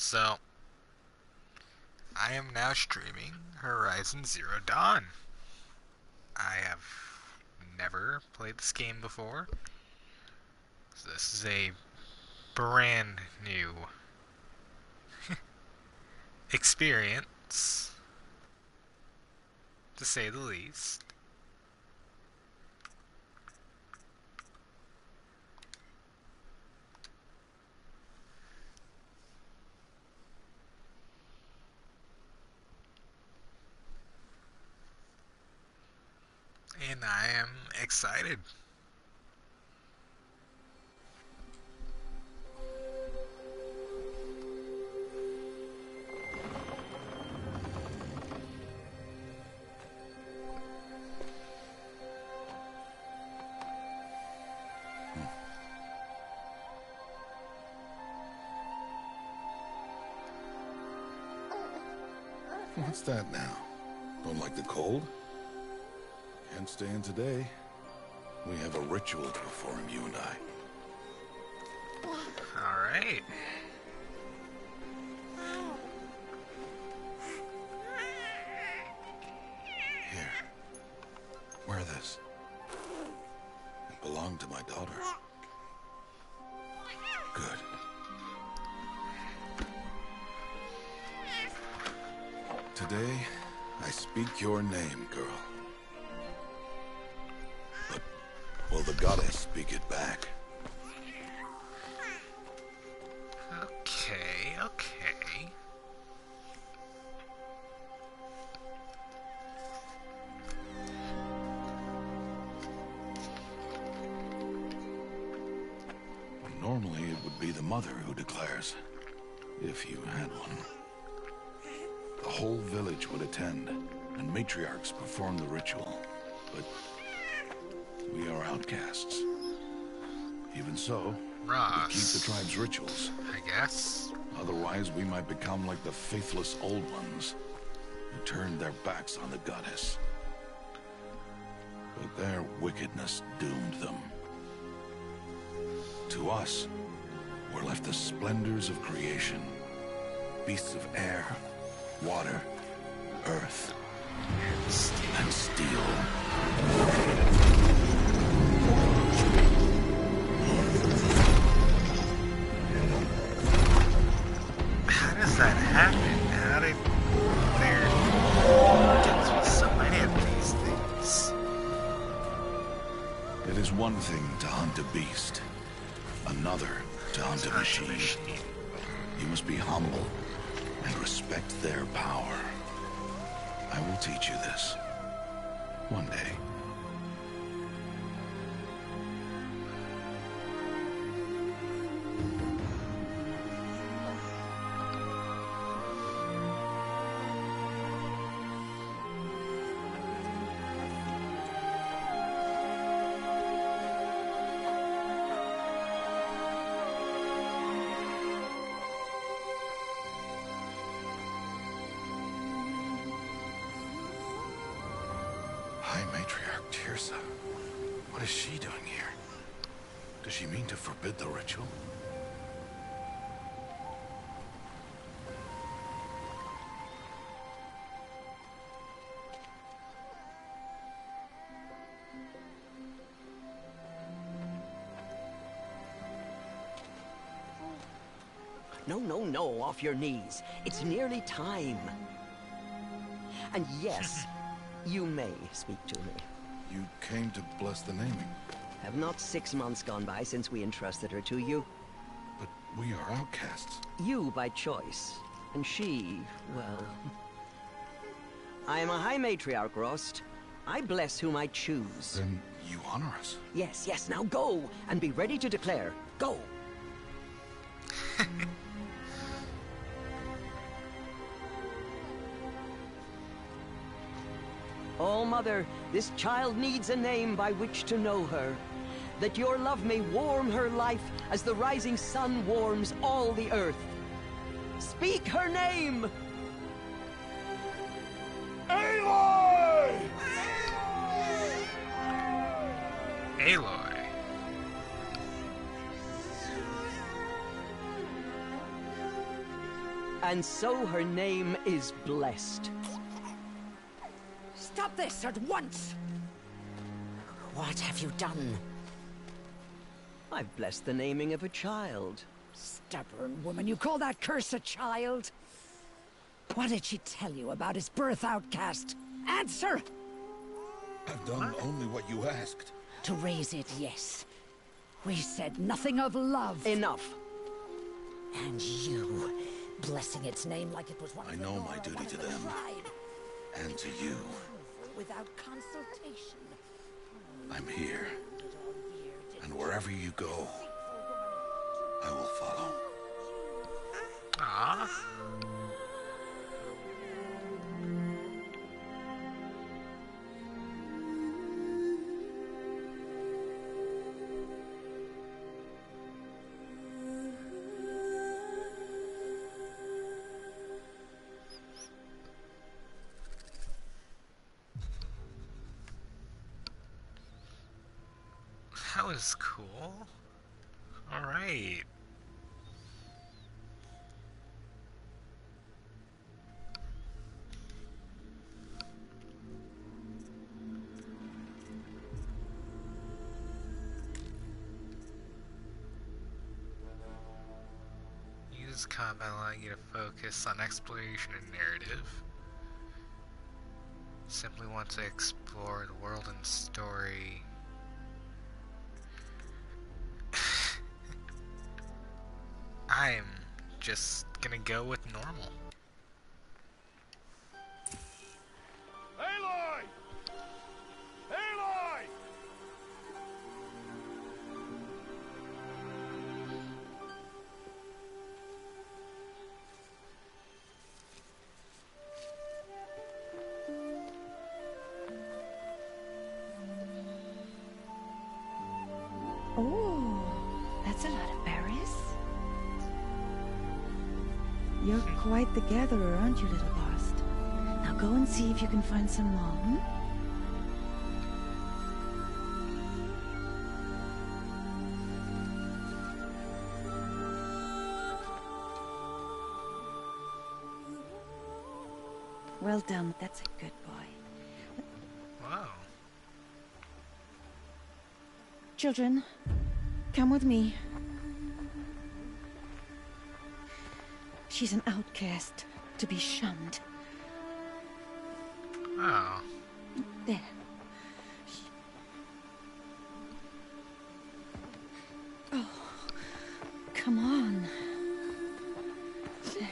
So, I am now streaming Horizon Zero Dawn. I have never played this game before, so this is a brand new experience, to say the least. And I am excited. What's that now? Don't like the cold? Can't stay in today. We have a ritual to perform, you and I. Alright. Here. Wear this. It belonged to my daughter. Good. Today, I speak your name, girl. But will the goddess speak it back? Okay. Normally, it would be the mother who declares, if you had one. The whole village would attend, and matriarchs perform the ritual. But we are outcasts. Even so, we Ross. keep the tribe's rituals. I guess. Otherwise, we might become like the faithless old ones, who turned their backs on the goddess. But their wickedness doomed them. To us, were left the splendors of creation. Beasts of air, water, earth, and steel. How does that happen? How did there get to be so many of these things? It is one thing to hunt a beast, another to hunt a machine. You must be humble and respect their power. I will teach you this. One day. High Matriarch Tirsa. What is she doing here? Does she mean to forbid the ritual? No, off your knees. It's nearly time. And yes, you may speak to me. You came to bless the naming, Have not 6 months gone by since we entrusted her to you? but we are outcasts. You by choice, and she, well... I am a High Matriarch, Rost. I bless whom I choose. Then you honor us. Yes, now go, and be ready to declare. Go! Oh, Mother, this child needs a name by which to know her. That your love may warm her life as the rising sun warms all the earth. Speak her name! Aloy! Aloy. And so her name is blessed. Stop this at once! What have you done? I've blessed the naming of a child. Stubborn woman, you call that curse a child? What did she tell you about his birth, outcast? Answer! I've done only what you asked. To raise it, yes. We said nothing of love. Enough. And you, blessing its name like it was one I of the know Nora, my duty one of to the them. tribe. And to you. Without consultation. I'm here. And wherever you go, I will follow. Ah. That was cool. Alright. Use combat allowing you to focus on exploration and narrative. Simply want to explore the world and story. I'm just gonna go with normal. Aloy! Aloy! Oh, that's a lot of berries. You're quite the gatherer, aren't you, little Bast? Now go and see if you can find some more, hmm? Well done, that's a good boy. Wow. Children, come with me. She's an outcast, to be shunned. Oh. There. Oh, come on. There.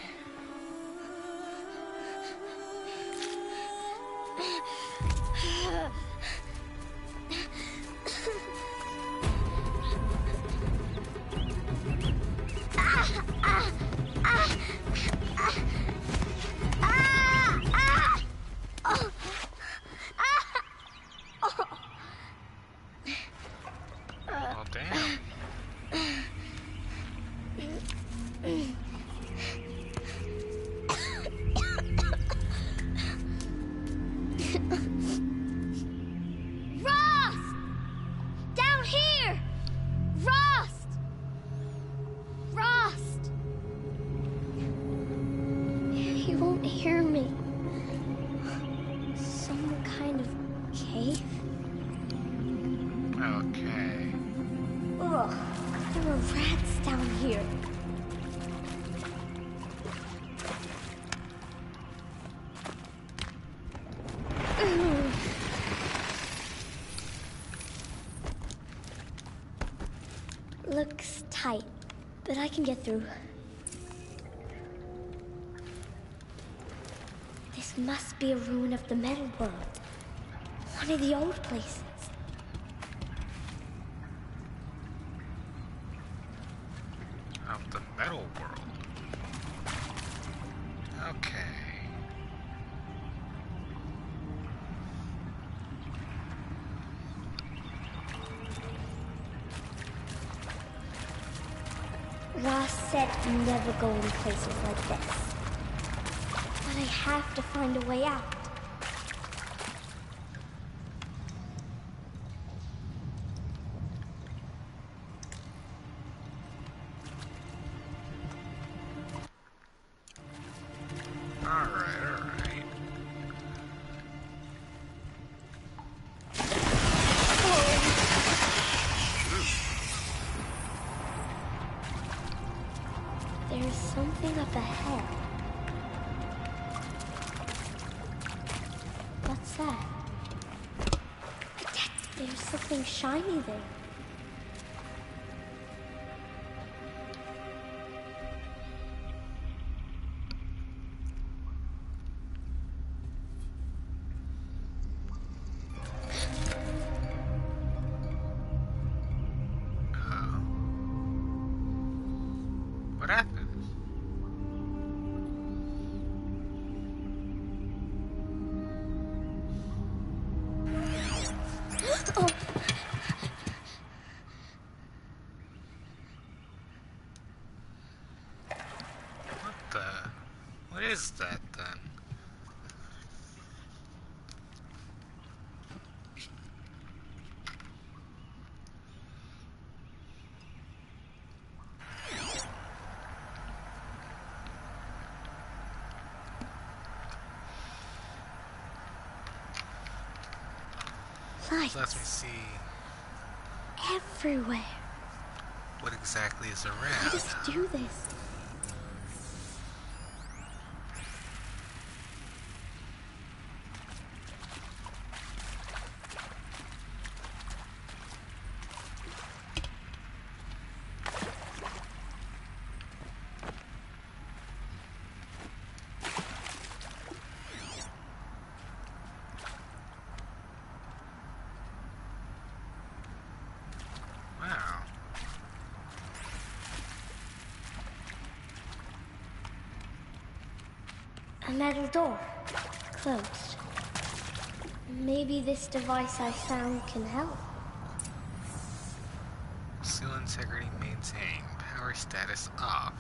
Well, damn. Rost! Down here! Rost! Rost! He won't hear me. Some kind of cave? Okay. Ugh, there are rats down here. Looks tight, but I can get through. This must be a ruin of the metal world. One of the old places. Of the metal world. Okay. Ross said never go in places like this. But I have to find a way out. something shiny there. What happened? Oh. What is that then? Lights Let me see everywhere. what exactly is How around. does it do this? Wow. A metal door. Closed. Maybe this device I found can help. Seal integrity maintained. Power status off.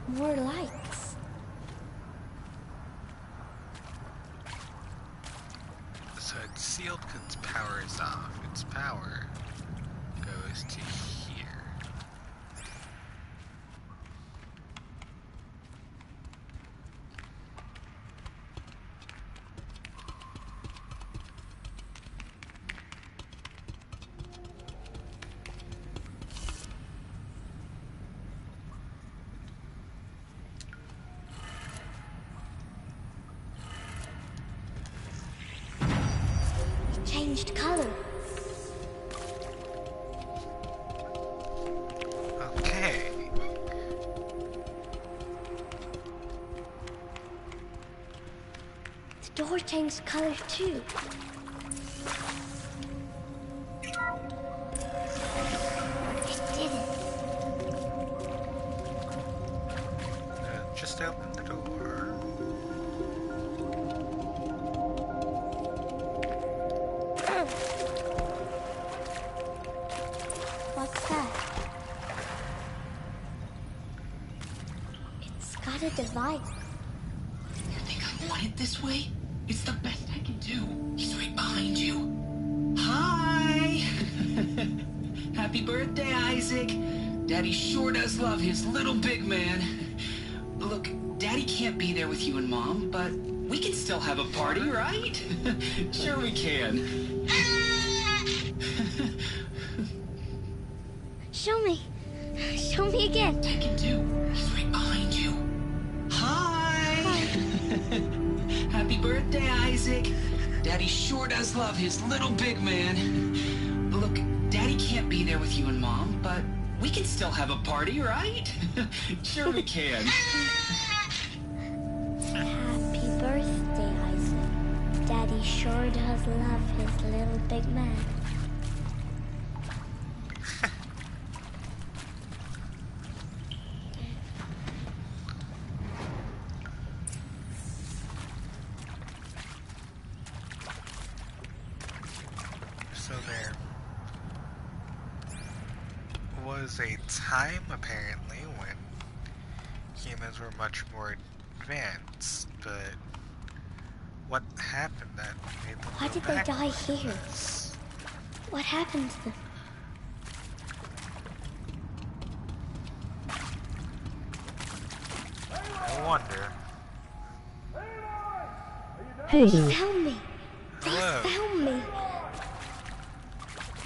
More lights. So it's sealed because its power is off. Its power goes to here. It changed color. Okay. The door changed color too. It didn't. Just open the door. What's that? It's got a device. You think I want it this way? It's the best I can do. He's right behind you. Hi! Happy birthday, Isaac. Daddy sure does love his little big man. Look, Daddy can't be there with you and Mom, but we can still have a party, right? Sure we can. Show me. Show me again. I can do. He's right behind you. Hi! Happy birthday, Isaac. Daddy sure does love his little big man. Look, Daddy can't be there with you and Mom, but we can still have a party, right? Sure we can. Happy birthday, Isaac. Daddy sure does love his little big man. So there was a time, apparently, when humans were much more advanced, but what happened that made them Why go did they die backwards? here? What happened to them? I wonder. He found me. Hello. They found me.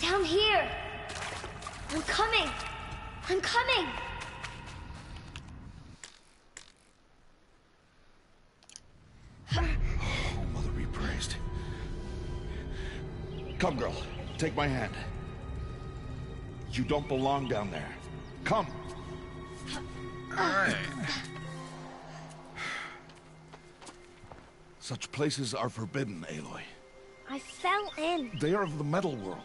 Down here. I'm coming. I'm coming. Oh, Mother be praised. Come, girl. Take my hand. You don't belong down there. Come! Alright. Such places are forbidden, Aloy. I fell in. They are of the metal world.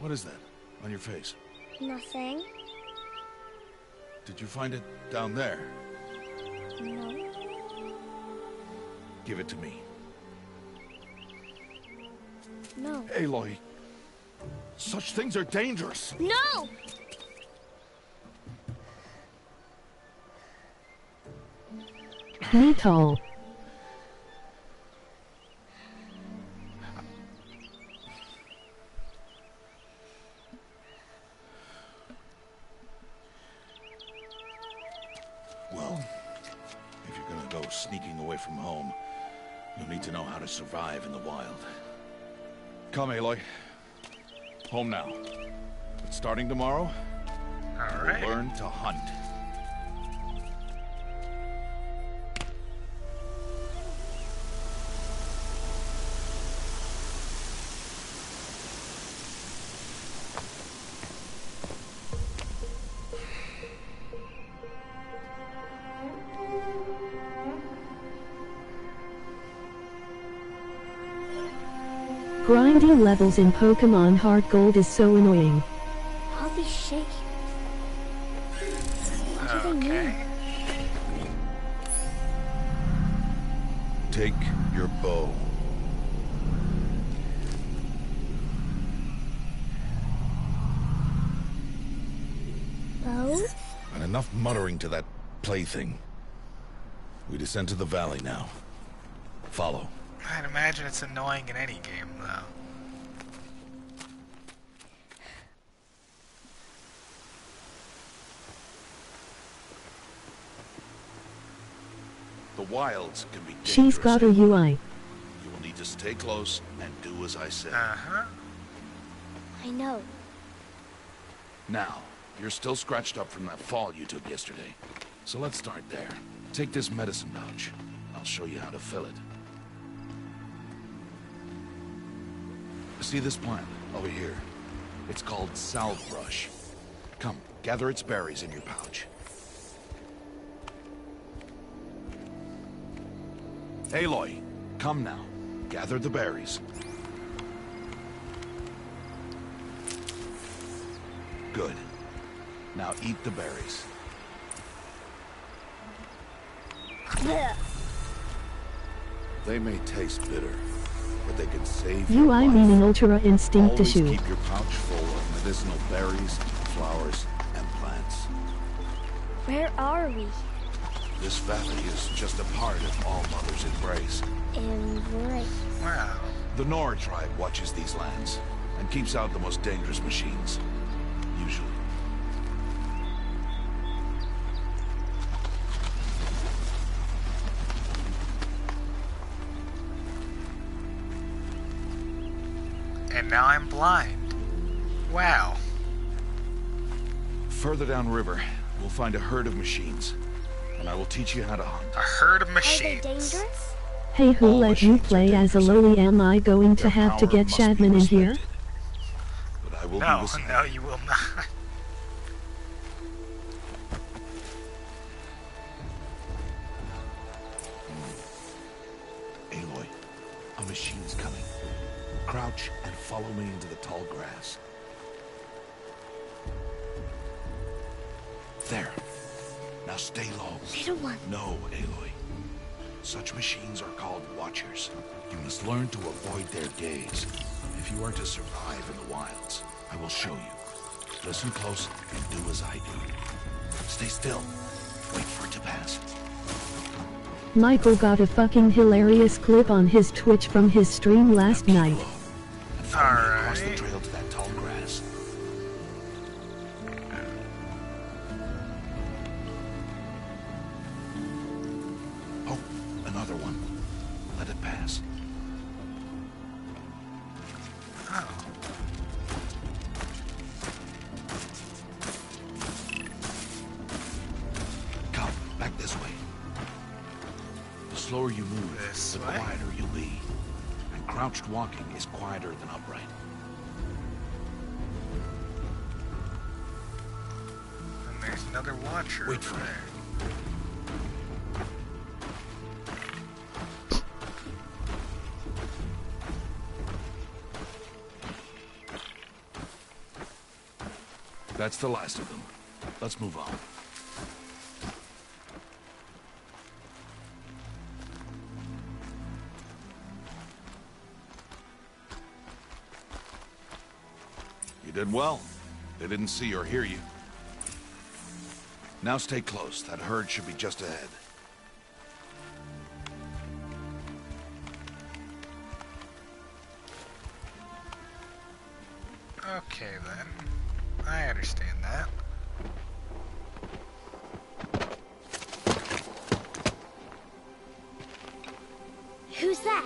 What is that on your face? Nothing. Did you find it down there? No. Give it to me. No. Aloy, such things are dangerous. No! Metal. Well, if you're gonna go sneaking away from home, you'll need to know how to survive in the wild. Come, Aloy. Home now. But starting tomorrow, Alright. learn to hunt. Grinding levels in Pokemon Heart Gold is so annoying. I'll be shaking. What do they mean? Okay. Take your bow. Bow? And enough muttering to that plaything. We descend to the valley now. Follow. I'd imagine it's annoying in any game, though. The wilds can be dangerous. She's got her UI. You will need to stay close and do as I say. Uh-huh. I know. Now, you're still scratched up from that fall you took yesterday. So let's start there. Take this medicine pouch. I'll show you how to fill it. See this plant over here? It's called salvebrush. Come, gather its berries in your pouch. Aloy, come now. Gather the berries. Good. Now eat the berries. Blech. They may taste bitter, but they can save your UI life. meaning Ultra Instinct Always Tissue. keep your pouch full of medicinal berries, flowers, and plants. Where are we? This valley is just a part of All Mother's embrace. Embrace. Wow. The Nora tribe watches these lands and keeps out the most dangerous machines. Usually. And now I'm blind. Wow. Further downriver, we'll find a herd of machines, and I will teach you how to hunt. A herd of Are they machines. dangerous? Hey, who All let you machines are play as a dangerous. lowly? Am I going to Their have to power get must be Shadman in here? respected. But I will be No, beside no, you. you will not. Aloy, a machine's coming. Crouch and follow me into the tall grass. There. Now stay low. Little one. No, Aloy. Such machines are called Watchers. You must learn to avoid their gaze. If you are to survive in the wilds, I will show you. Listen close and do as I do. Stay still. Wait for it to pass. Michael got a fucking hilarious clip on his Twitch from his stream last Now keep night. low and follow me across the Alright. trail to that tall grass. Oh, another one. Let it pass. Oh. Come, back this way. The slower you move, This the way? quieter you'll be. crouched walking is quieter than upright. And there's another watcher Wait over for it. there. That's the last of them. Let's move on. You did well. They didn't see or hear you. Now stay close. That herd should be just ahead. Okay then. I understand that. Who's that?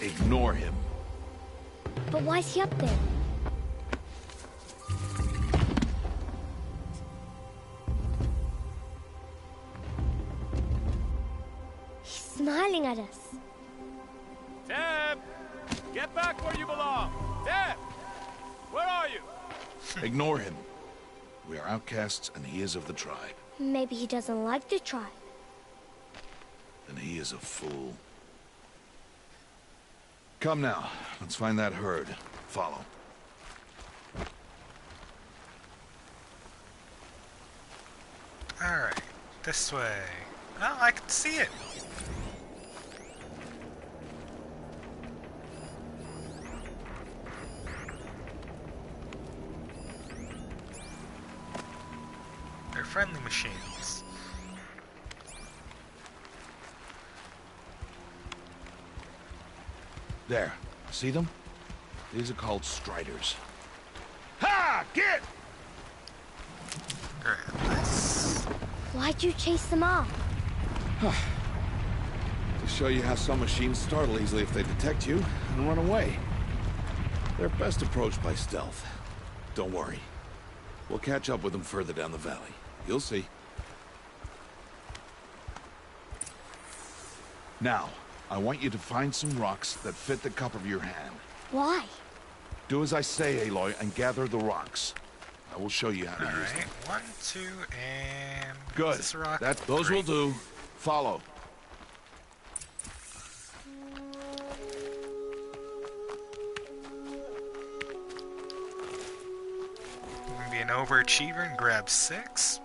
Ignore him. But why's he up there? He's smiling at us. Deb! Get back where you belong! Deb! Where are you? Ignore him. We are outcasts, and he is of the tribe. Maybe he doesn't like the tribe. And he is a fool. Come now. Let's find that herd. Follow. Alright, this way. Oh, I can see it. They're friendly machines. There. See them? These are called striders. Ha! Get! Grab this. Why'd you chase them off? To show you how some machines startle easily if they detect you and run away. They're best approached by stealth. Don't worry. We'll catch up with them further down the valley. You'll see. Now, I want you to find some rocks that fit the cup of your hand. Why? Do as I say, Aloy, and gather the rocks. I will show you how to use them. Alright, 1, 2, and... Good. Is this a rock? Those will Great. do. Follow. I'm gonna be an overachiever and grab 6.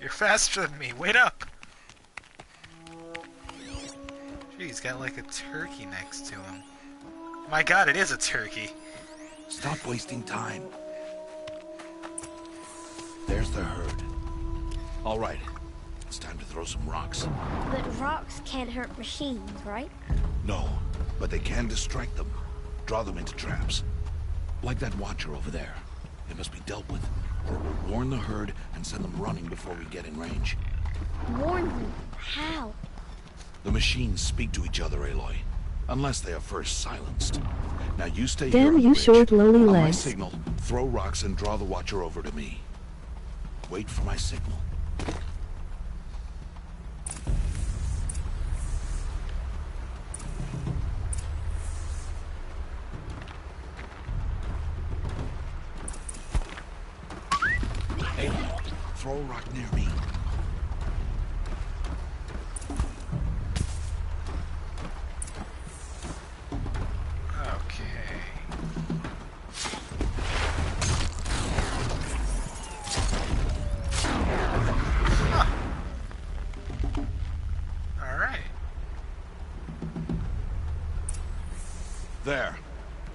You're faster than me, wait up! Gee, he's got like a turkey next to him. My god, it is a turkey! Stop wasting time. There's the herd. All right. It's time to throw some rocks. But rocks can't hurt machines, right? No, but they can distract them. Draw them into traps. Like that watcher over there. It must be dealt with, or it will warn the herd and send them running before we get in range. Warn them. How? The machines speak to each other, Aloy. Unless they are first silenced. Now you stay here Damn on the you bridge. short lowly On my legs. signal, throw rocks and draw the watcher over to me. Wait for my signal. Aloy, throw a rock near me. Okay. Huh. Alright. There.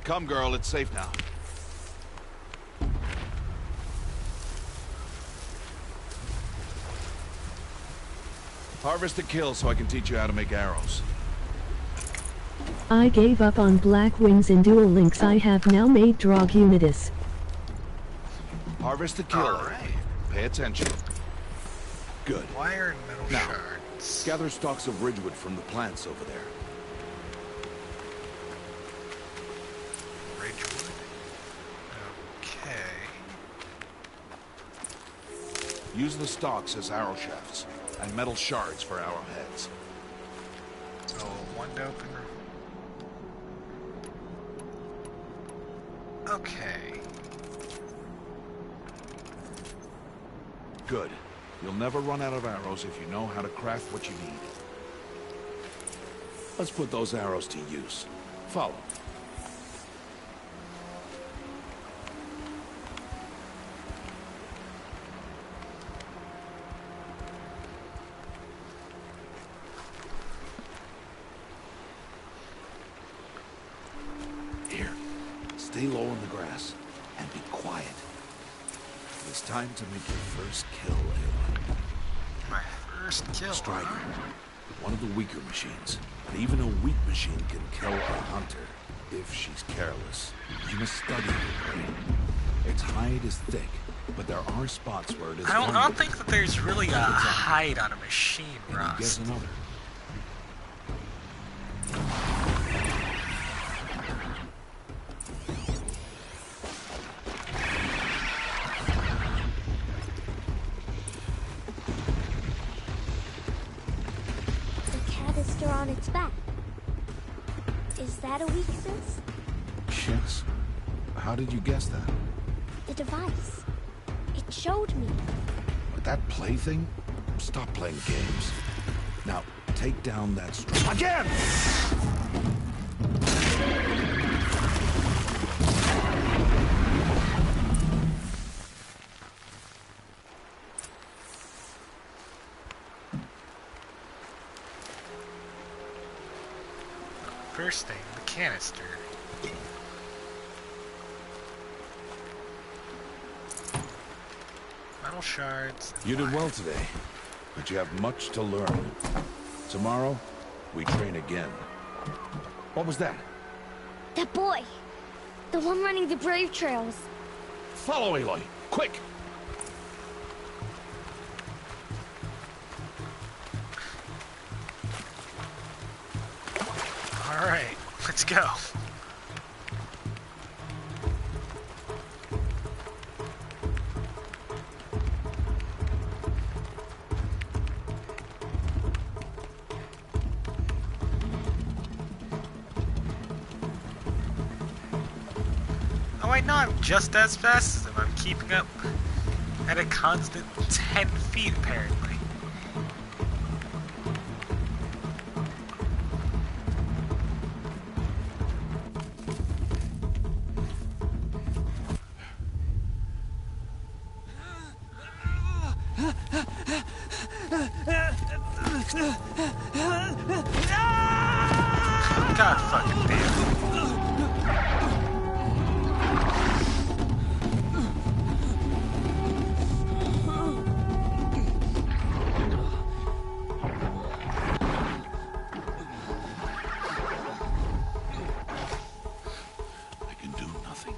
Come, girl, it's safe now. Harvest a kill so I can teach you how to make arrows. I gave up on Black Wings and Dual Links. I have now made Drog Unitas. Harvest the kill. Alright. Pay attention. Good. Wire and metal Now, shards. gather stalks of ridgewood from the plants over there. Ridgewood. Okay. Use the stalks as arrow shafts. and metal shards for arrowheads. So one to open. Okay. Good. You'll never run out of arrows if you know how to craft what you need. Let's put those arrows to use. Follow. Here. Stay low in the grass and be quiet. It's time to make your first kill, Aloy. My first kill. Strider. One of the weaker machines. But even a weak machine can kill a hunter if she's careless. You must study her brain. Its hide is thick, but there are spots where it is. I don't think that there's really a hide on a machine, Ross. Guess another. On its back. Is that a weakness? Yes. How did you guess that? The device. It showed me. That plaything? Stop playing games. Now, take down that string. Again! First thing, the canister. Metal shards. You did well today, but you have much to learn. Tomorrow, we train again. What was that? That boy! The one running the brave trails. Follow Aloy, quick! Alright, let's go. Oh, I know I'm just as fast as them. I'm keeping up at a constant 10 feet, apparently. God fucking damn. I can do nothing.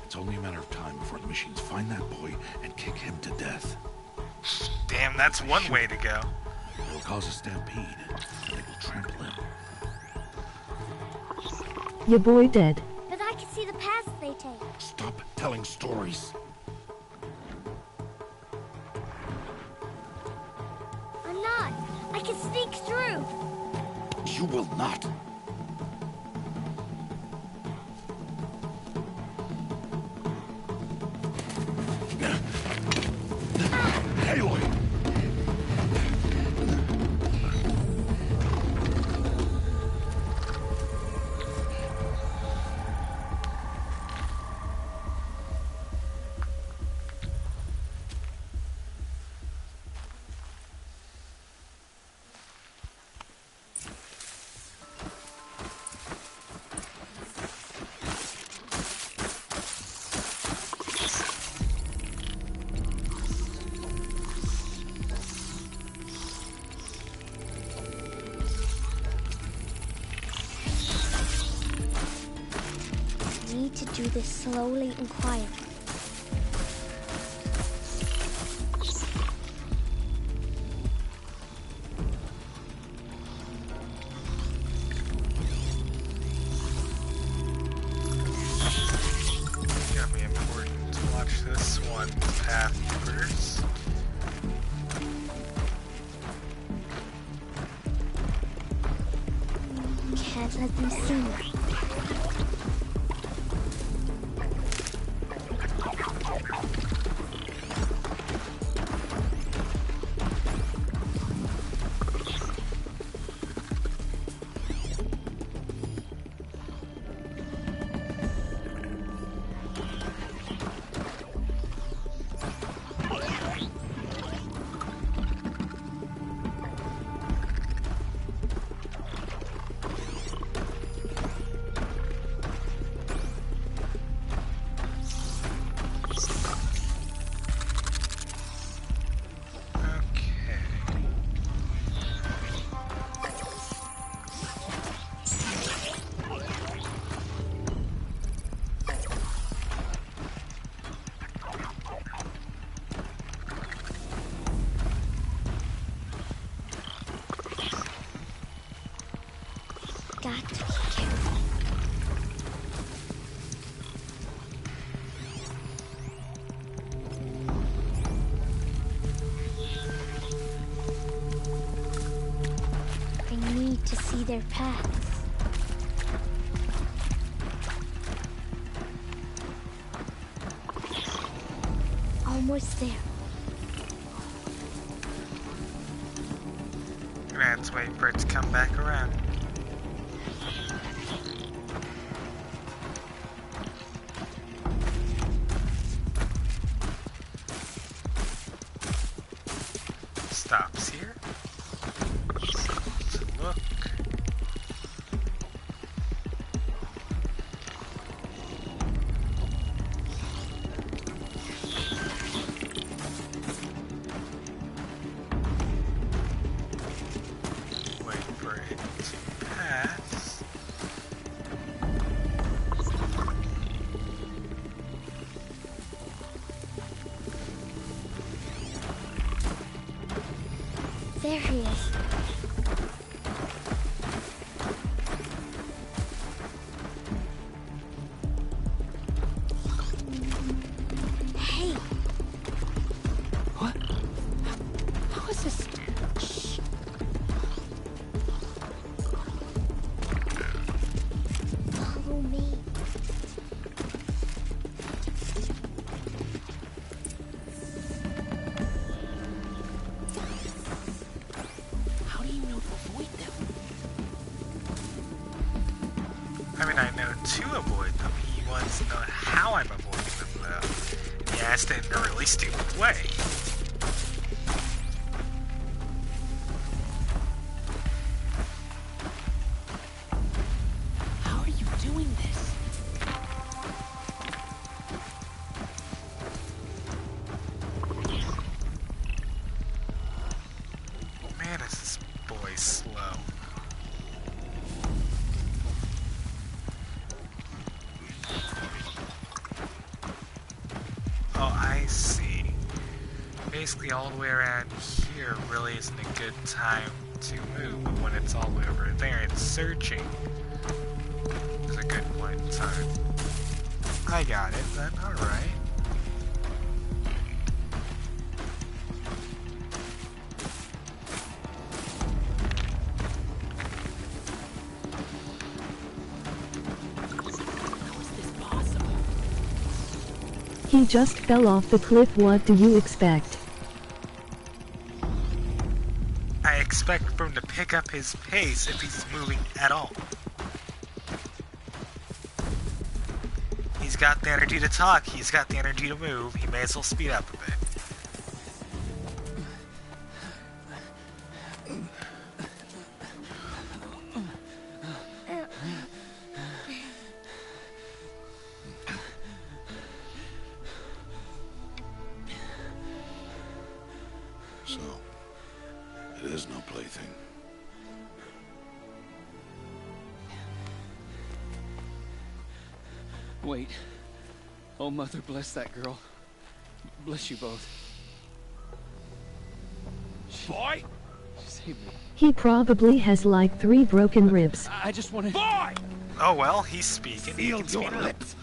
It's only a matter of time before the machines find that boy and kick him to death. Damn, that's one way to go. It'll cause a stampede, and they will trample him. Your boy dead. But I can see the paths they take. Stop telling stories. I'm not. I can sneak through. You will not. Aloy! I need to do this slowly and quietly. It's gonna be important to watch this one path first. come soon. Got to be careful. I need to see their paths. Almost there. Let's wait for it to come back around. Stops here. Let's look. Wait for it to pass. There he is. Hey! What? How is this? Shh. Follow me. How do you know to avoid them? I mean, I know to avoid them. He wants to know how I'm avoiding them, though. He asked it in a really stupid way. How are you doing this? Man, is this boy slow. Oh, I see. Basically, all the way around here really isn't a good time to move, but when it's all the way over there and searching is a good point in time. I got it then, alright. How is this possible? He just fell off the cliff. What do you expect? I expect for him to pick up his pace if he's moving at all. He's got the energy to talk, he's got the energy to move, he may as well speed up a bit. So, it is no plaything. Wait. Oh, Mother, bless that girl. Bless you both. Boy! She saved me. He probably has like 3 broken ribs. I just wanted... Boy! Oh well, he's speaking. He Seal can your speak up. lips.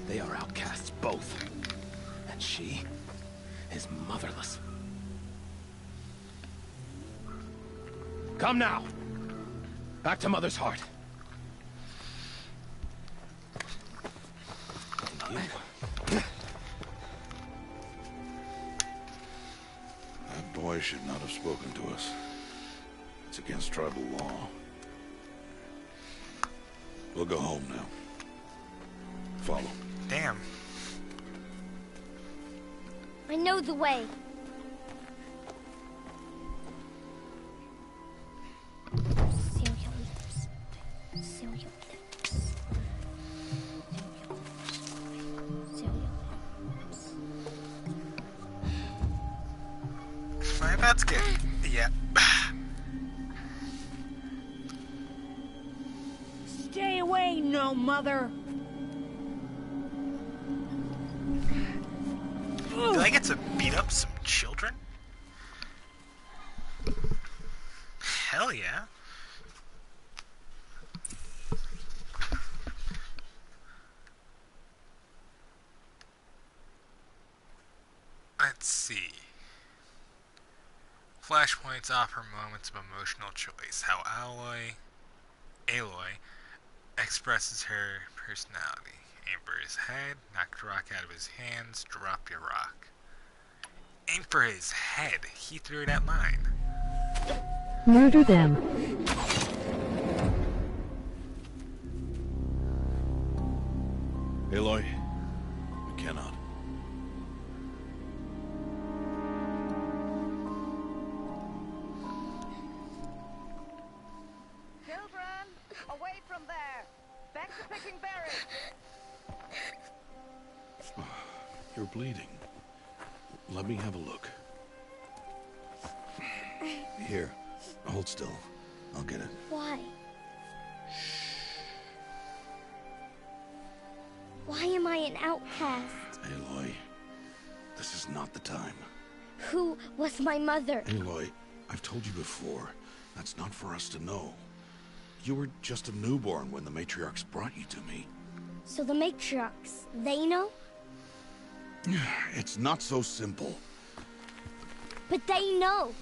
They are outcasts, both. And she is motherless. Come now. Back to Mother's heart. That boy should not have spoken to us. It's against tribal law. We'll go home now. Follow. Damn. I know the way. My pet's good. Yeah. Stay away, no mother. Do I get to beat up some children? Hell yeah. Let's see. Flashpoints offer moments of emotional choice. How Aloy expresses her personality. Aim for his head, knock the rock out of his hands, drop your rock. Aim for his head. He threw it at mine. Murder them. Aloy, we cannot. Children, away from there. Back to picking berries. You're bleeding. Let me have a look. Here, hold still. I'll get it. Why? Why am I an outcast? Aloy, this is not the time. Who was my mother? Aloy, I've told you before, that's not for us to know. You were just a newborn when the matriarchs brought you to me. So the matriarchs, they know? It's not so simple. But they know.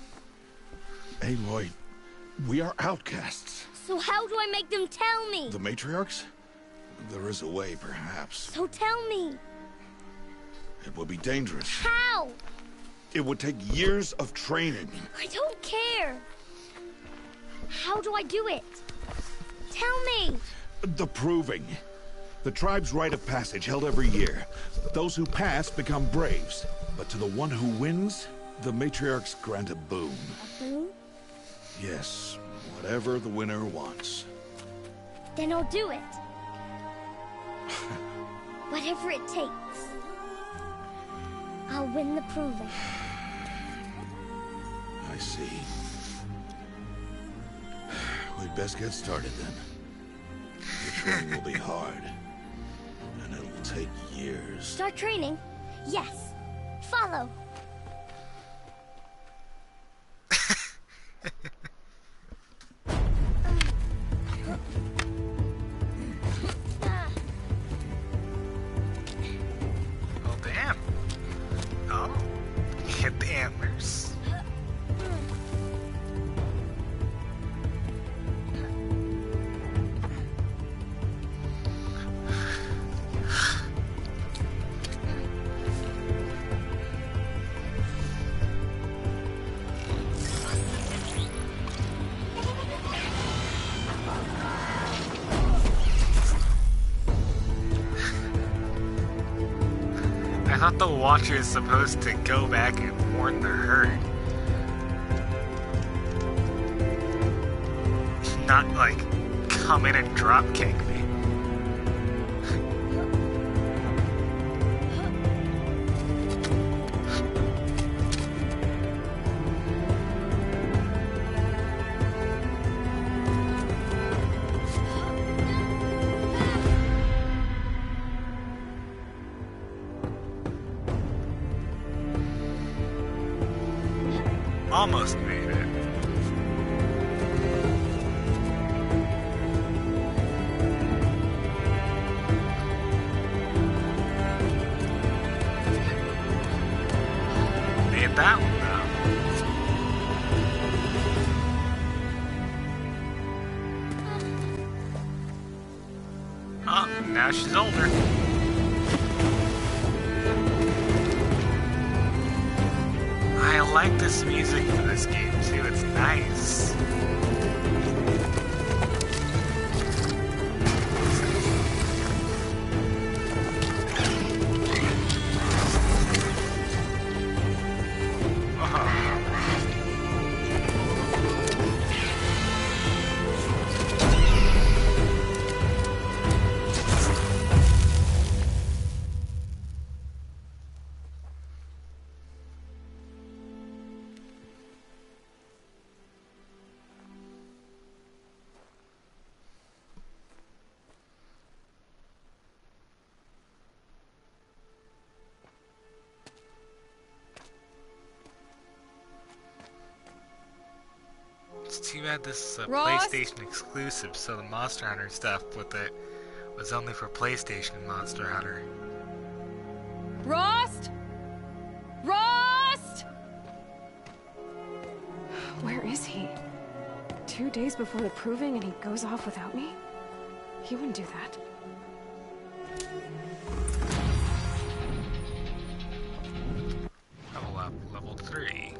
Aloy, we are outcasts. So how do I make them tell me? The matriarchs? There is a way, perhaps. So tell me. It would be dangerous. How? It would take years of training. I don't care. How do I do it? Tell me. The proving. The tribe's rite of passage held every year. Those who pass become braves. But to the one who wins, the matriarchs grant a boon. A boon? Yes, whatever the winner wants. Then I'll do it. Whatever it takes. I'll win the proving. I see. We'd best get started then. The training will be hard. And it'll take years. Start training? Yes. Follow. Oh, damn. Oh. Hit the antlers. I thought the Watcher is supposed to go back and warn the herd. Not, like, come in and drop kick me. Almost made it. Made that one though. now she's older. I like this music for this game too, it's nice. It's too bad this is a PlayStation exclusive, so the Monster Hunter stuff with it was only for PlayStation Monster Hunter. Rost! Rost! Where is he? 2 days before the proving and he goes off without me? He wouldn't do that. Level up, level 3.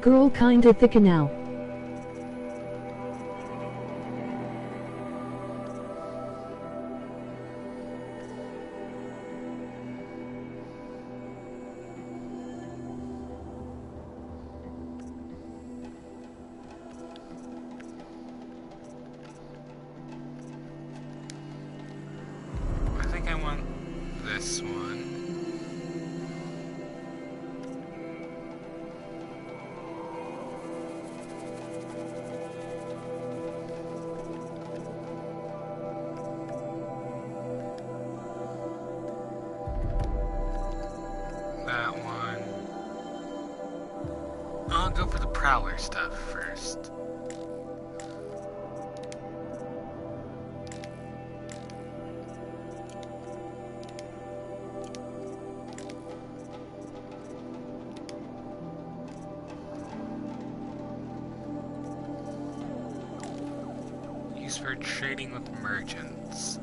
Girl kinda thick now. I think I want this one. That one. I'll go for the Prowler stuff first. Used for trading with merchants.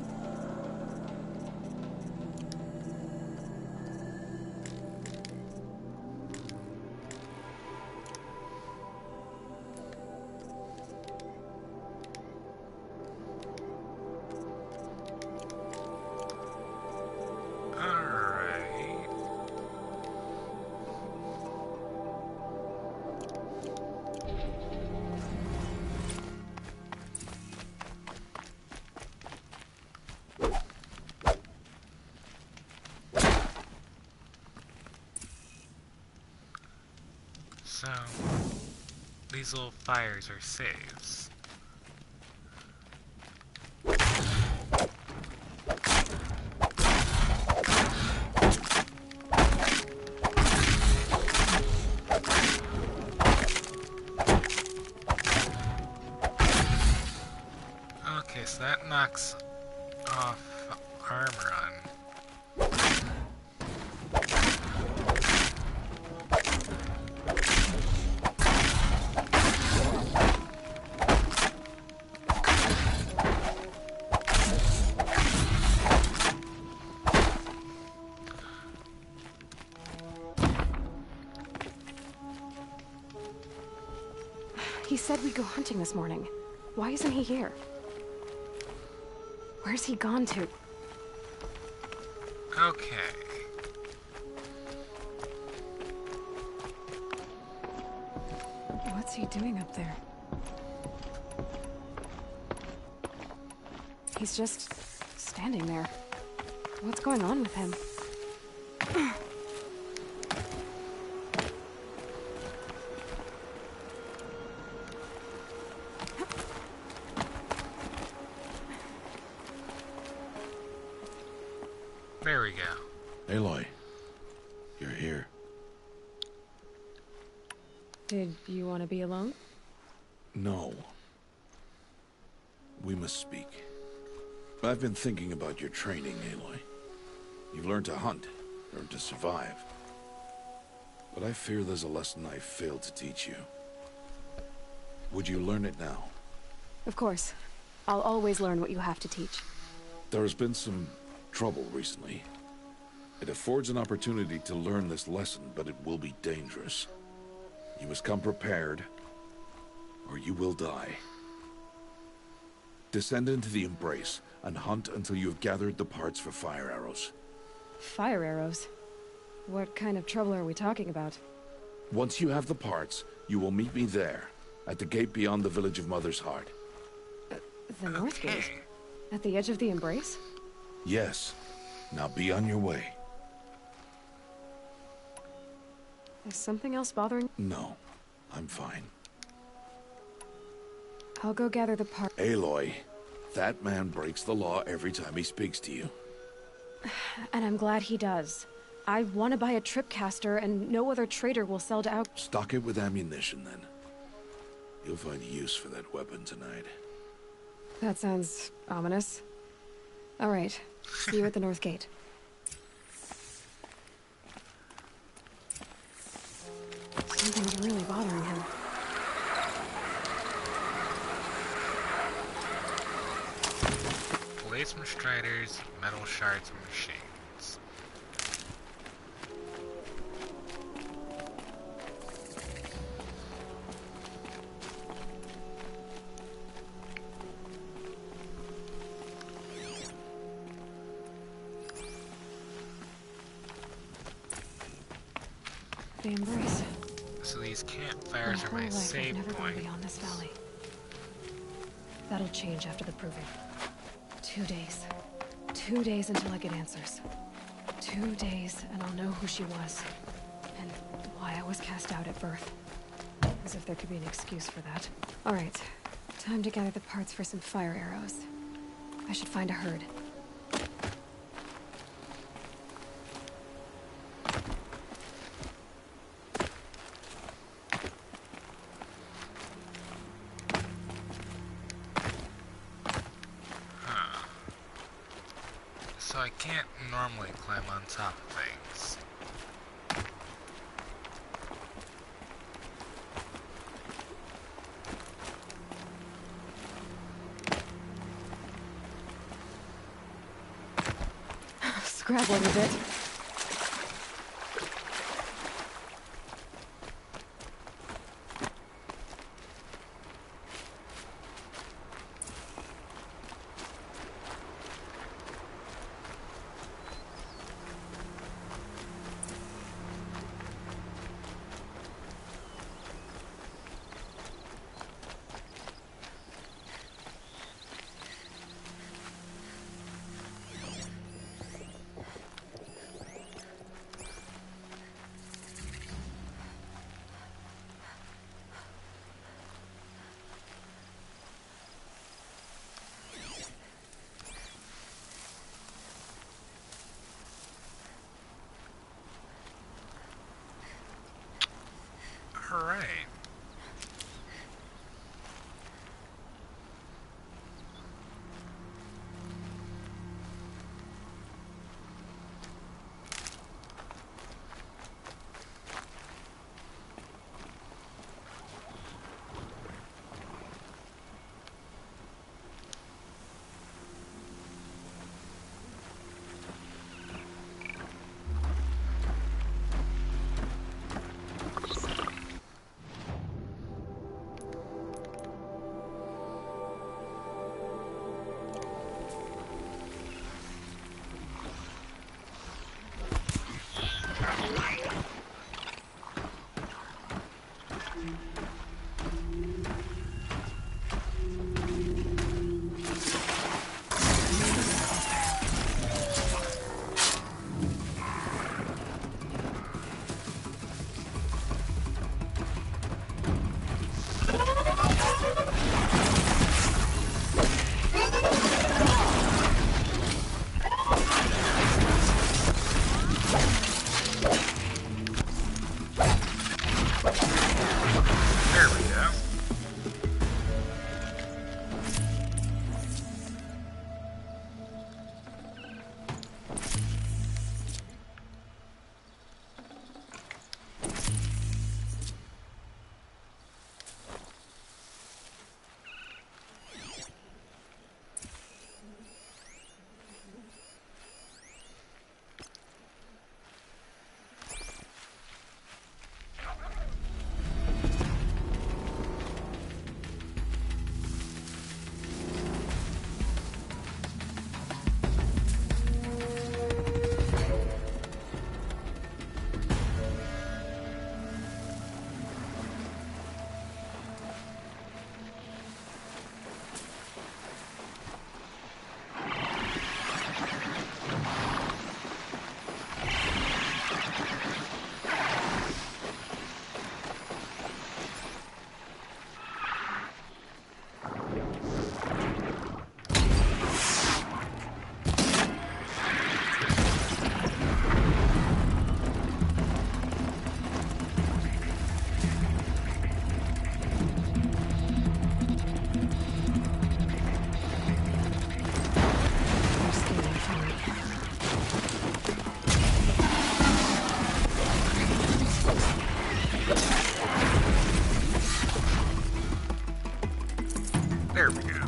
So, these little fires are saves. Okay, so that knocks off armor on. He said we'd go hunting this morning. Why isn't he here? Where's he gone to? Okay. What's he doing up there? He's just standing there. What's going on with him? There we go. Aloy, you're here. Did you want to be alone? No. We must speak. I've been thinking about your training, Aloy. You've learned to hunt, learned to survive. But I fear there's a lesson I failed to teach you. Would you learn it now? Of course. I'll always learn what you have to teach. There has been some trouble recently. It affords an opportunity to learn this lesson, but it will be dangerous. You must come prepared, or you will die. Descend into the Embrace, and hunt until you have gathered the parts for fire arrows. Fire arrows? What kind of trouble are we talking about? Once you have the parts, you will meet me there, at the gate beyond the village of Mother's Heart. The North Gate? At the edge of the Embrace? Yes. Now be on your way. Is something else bothering? No, I'm fine. I'll go gather the part. Aloy, that man breaks the law every time he speaks to you. And I'm glad he does. I want to buy a tripcaster, and no other trader will sell to out. Stock it with ammunition, then. You'll find use for that weapon tonight. That sounds ominous. All right. See you at the North Gate. Something's really bothering him. Blades from Striders, metal shards from machines. The Embrace. So these campfires are my save I've never point. gone beyond this valley. That'll change after the proving. 2 days. 2 days until I get answers. 2 days, and I'll know who she was. And why I was cast out at birth. As if there could be an excuse for that. Alright. Time to gather the parts for some fire arrows. I should find a herd. So I can't normally climb on top of things. Scrabbling a bit. There we go.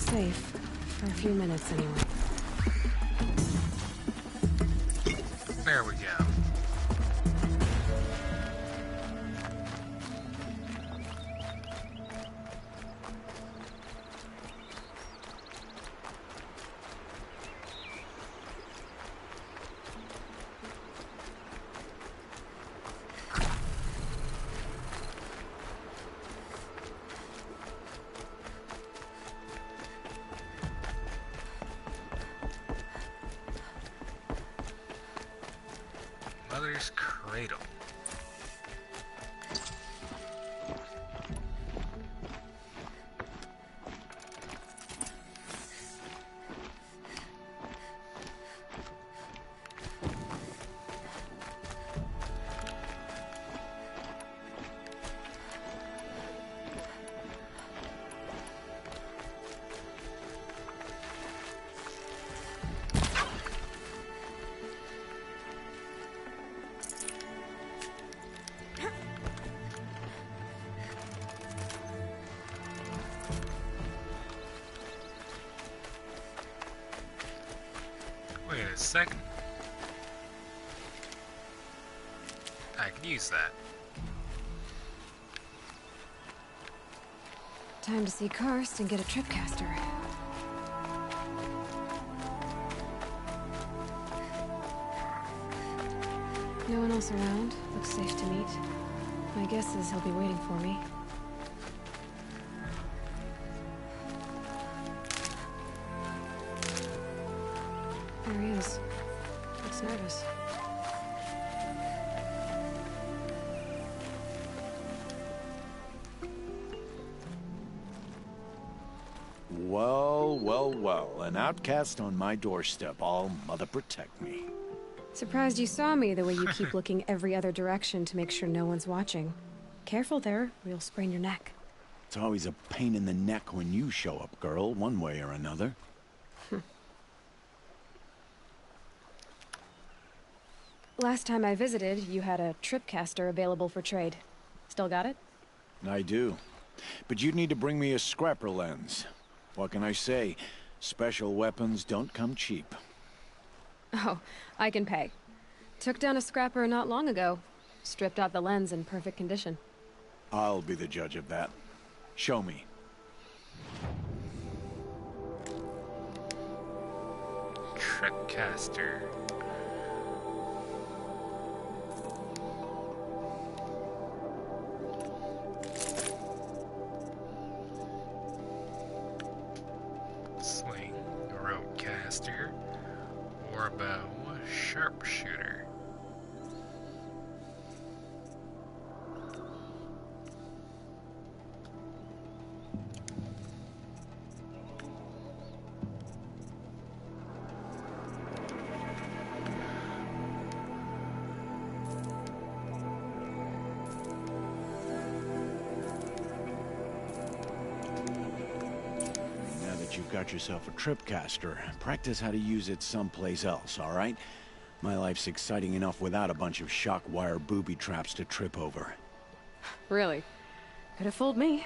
Safe. For a few minutes, anyway. There we go. Mother's cradle. Wait a second. I can use that. Time to see Karst and get a tripcaster. No one else around. Looks safe to meet. My guess is he'll be waiting for me. There he is. Looks nervous. Well, well, well. An outcast on my doorstep. All mother protect me. Surprised you saw me the way you keep looking every other direction to make sure no one's watching. Careful there, or you'll sprain your neck. It's always a pain in the neck when you show up, girl, one way or another. Last time I visited, you had a tripcaster available for trade. Still got it? I do. But you'd need to bring me a scrapper lens. What can I say? Special weapons don't come cheap. Oh, I can pay. Took down a scrapper not long ago. Stripped out the lens in perfect condition. I'll be the judge of that. Show me. Tripcaster. Sling, ropecaster, warbow, sharpshooter. You've got yourself a tripcaster. Practice how to use it someplace else, all right? My life's exciting enough without a bunch of shock wire booby traps to trip over. Really? Could have fooled me.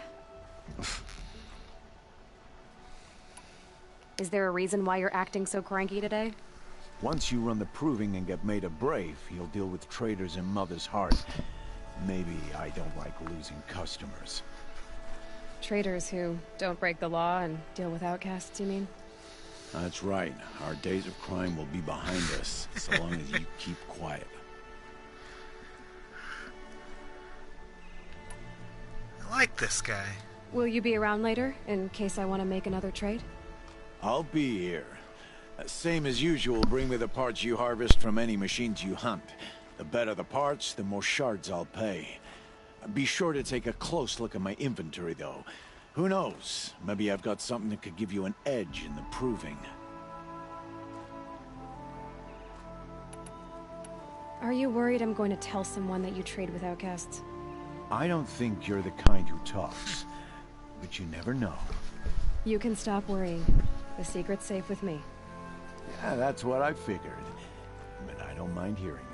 Is there a reason why you're acting so cranky today? Once you run the proving and get made a brave, you'll deal with traitors in Mother's Heart. Maybe I don't like losing customers. Traitors who don't break the law and deal with outcasts, you mean? That's right. Our days of crime will be behind us, so long as you keep quiet. I like this guy. Will you be around later, in case I want to make another trade? I'll be here. Same as usual, bring me the parts you harvest from any machines you hunt. The better the parts, the more shards I'll pay. Be sure to take a close look at my inventory, though. Who knows? Maybe I've got something that could give you an edge in the proving. Are you worried I'm going to tell someone that you trade with outcasts? I don't think you're the kind who talks, but you never know. You can stop worrying. The secret's safe with me. Yeah, that's what I figured. But I don't mind hearing it.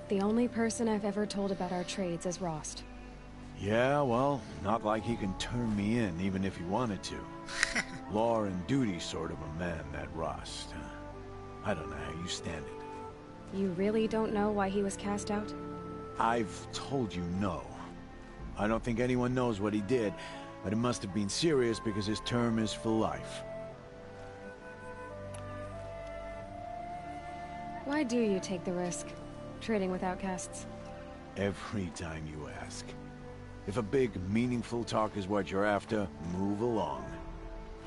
The only person I've ever told about our trades is Rost. Yeah, well, not like he can turn me in, even if he wanted to. Law and duty sort of a man, that Rost. I don't know how you stand it. You really don't know why he was cast out? I've told you no. I don't think anyone knows what he did, but it must have been serious because his term is for life. Why do you take the risk, trading with outcasts? Every time you ask. If a big, meaningful talk is what you're after, move along.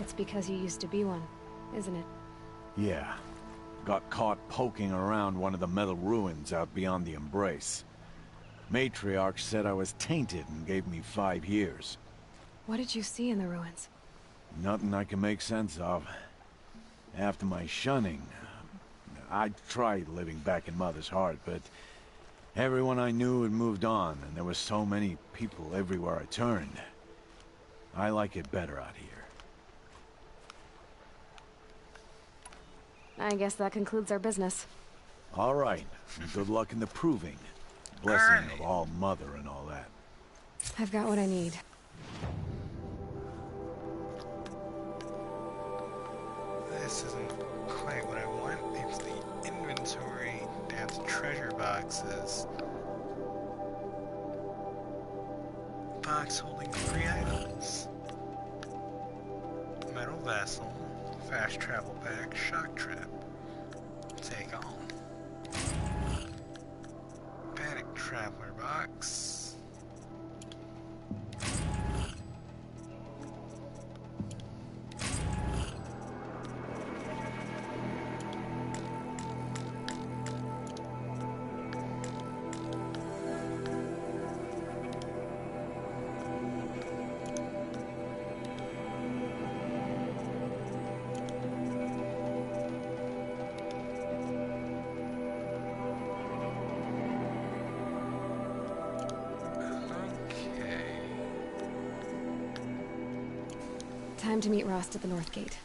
It's because you used to be one, isn't it? Yeah. Got caught poking around one of the metal ruins out beyond the Embrace. Matriarch said I was tainted and gave me 5 years. What did you see in the ruins? Nothing I can make sense of. After my shunning, I tried living back in Mother's heart, but everyone I knew had moved on, and there were so many people everywhere I turned. I like it better out here. I guess that concludes our business. All right. Good luck in the proving. Blessing of All Mother and all that. I've got what I need. This isn't quite what I want. It's the inventory. Dad's treasure boxes. Box holding 3 items. Metal vessel. Fast travel pack. Shock trap. Take on. Panic traveler box. Time to meet Rost at the North Gate.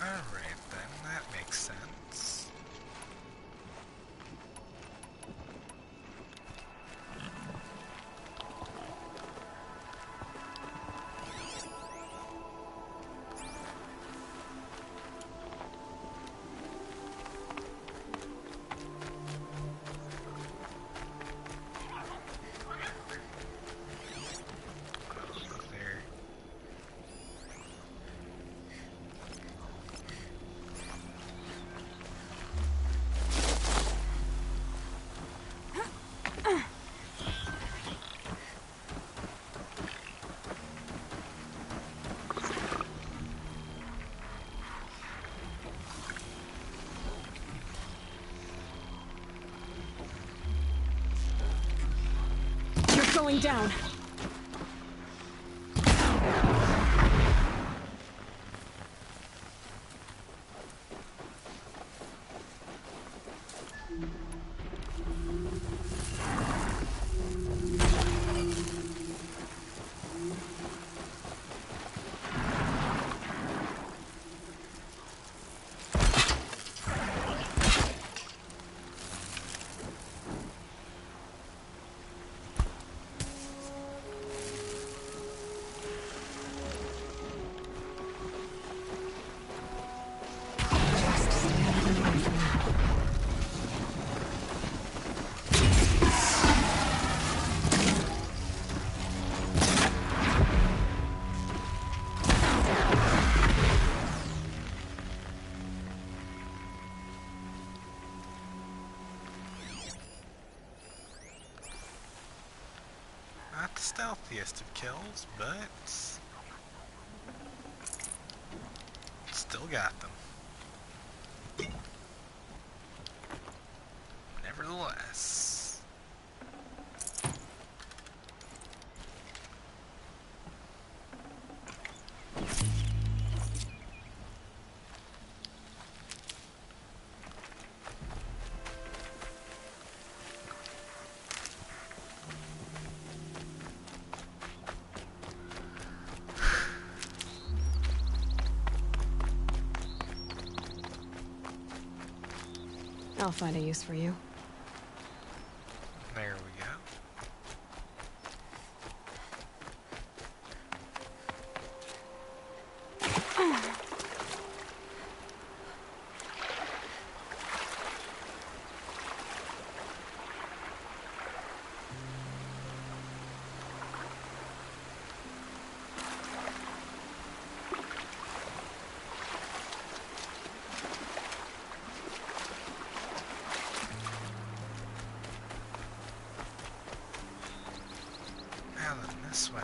Alright then, that makes sense. Going down. stealthiest of kills, but still got them. Nevertheless. I'll find a use for you. There we go. This way.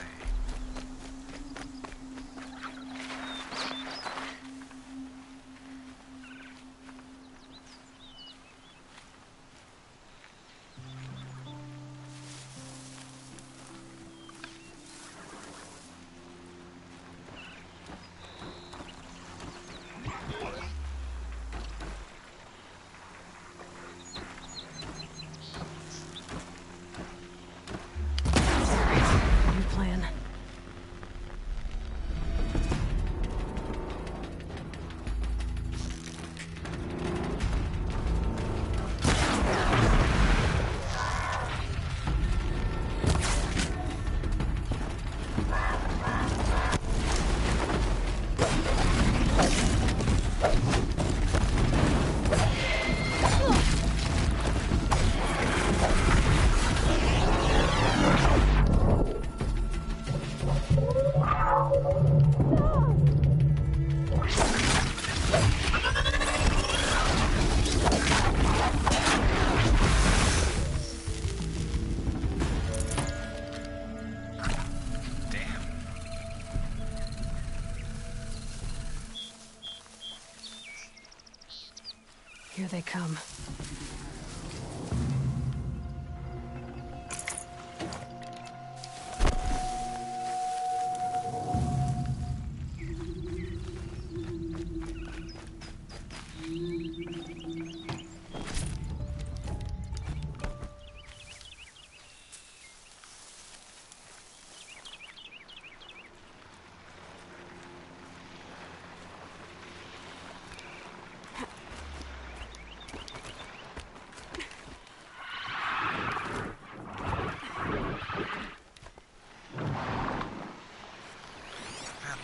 Here they come.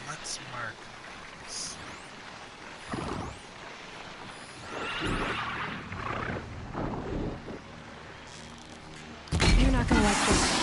Let's mark these. You're not gonna like this.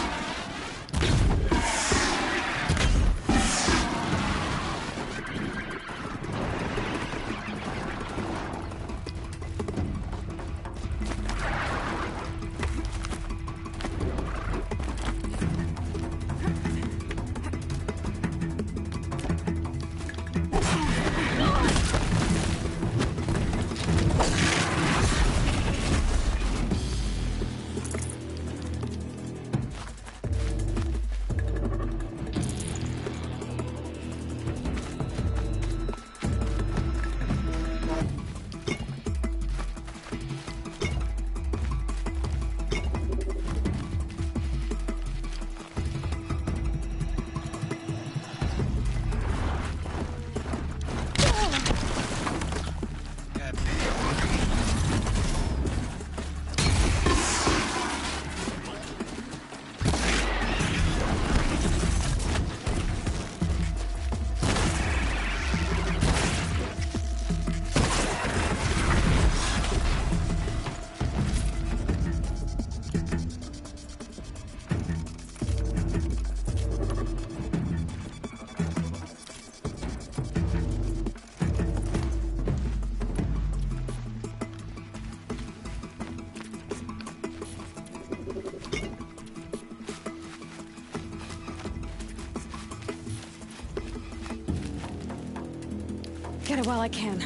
Get it while I can.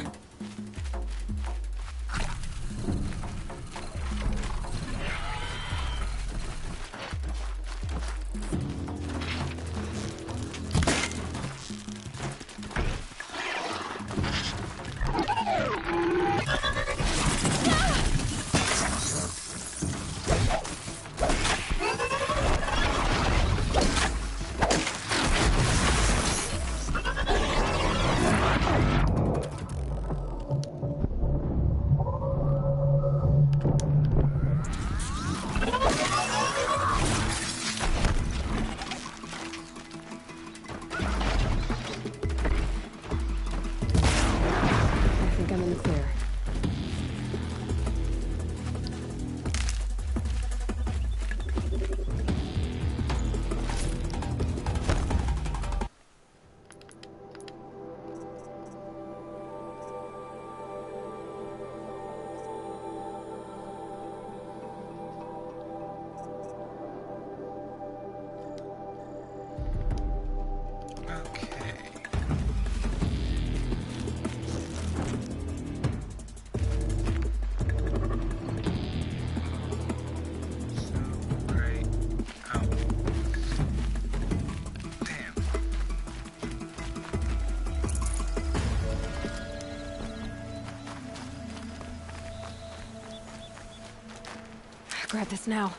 Grab this now.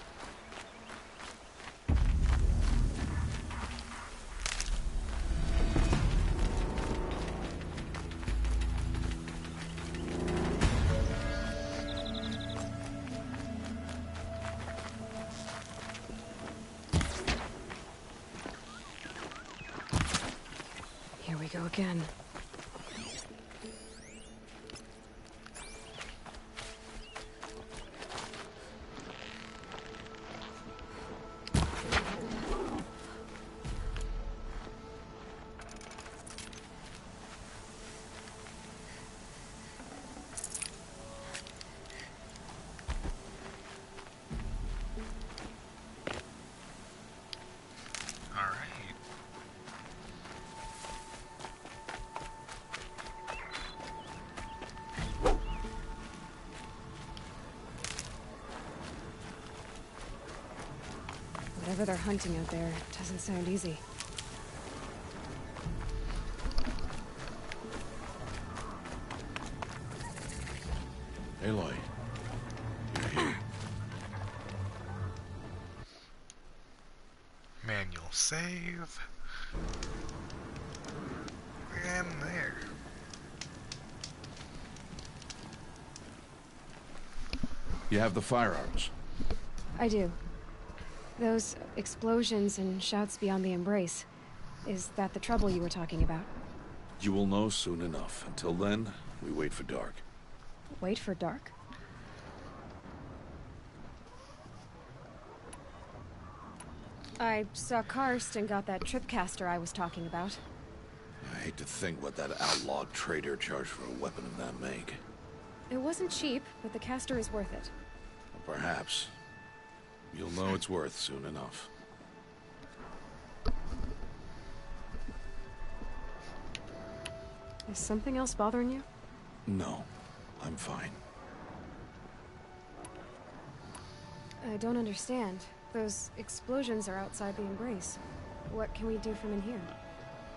Here we go again. Whatever they're hunting out there, it doesn't sound easy. Aloy, you're here. Manual save. And there. You have the firearms. I do. Those explosions and shouts beyond the embrace. Is that the trouble you were talking about? You will know soon enough. Until then, we wait for dark. Wait for dark? I saw Karst and got that tripcaster I was talking about. I hate to think what that outlawed trader charged for a weapon of that make. It wasn't cheap, but the caster is worth it. Perhaps. You'll know it's worth soon enough. Is something else bothering you? No, I'm fine. I don't understand. Those explosions are outside the embrace. What can we do from in here?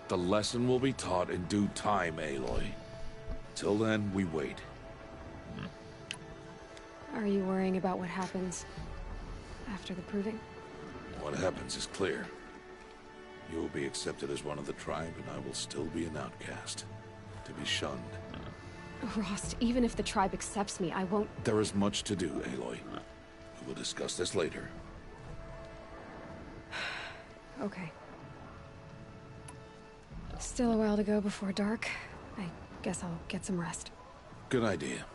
The lesson will be taught in due time, Aloy. Till then, we wait. Are you worrying about what happens after the proving? What happens is clear. You will be accepted as one of the tribe, and I will still be an outcast. To be shunned. Rost, even if the tribe accepts me, I won't... There is much to do, Aloy. We will discuss this later. Okay. Still a while to go before dark. I guess I'll get some rest. Good idea.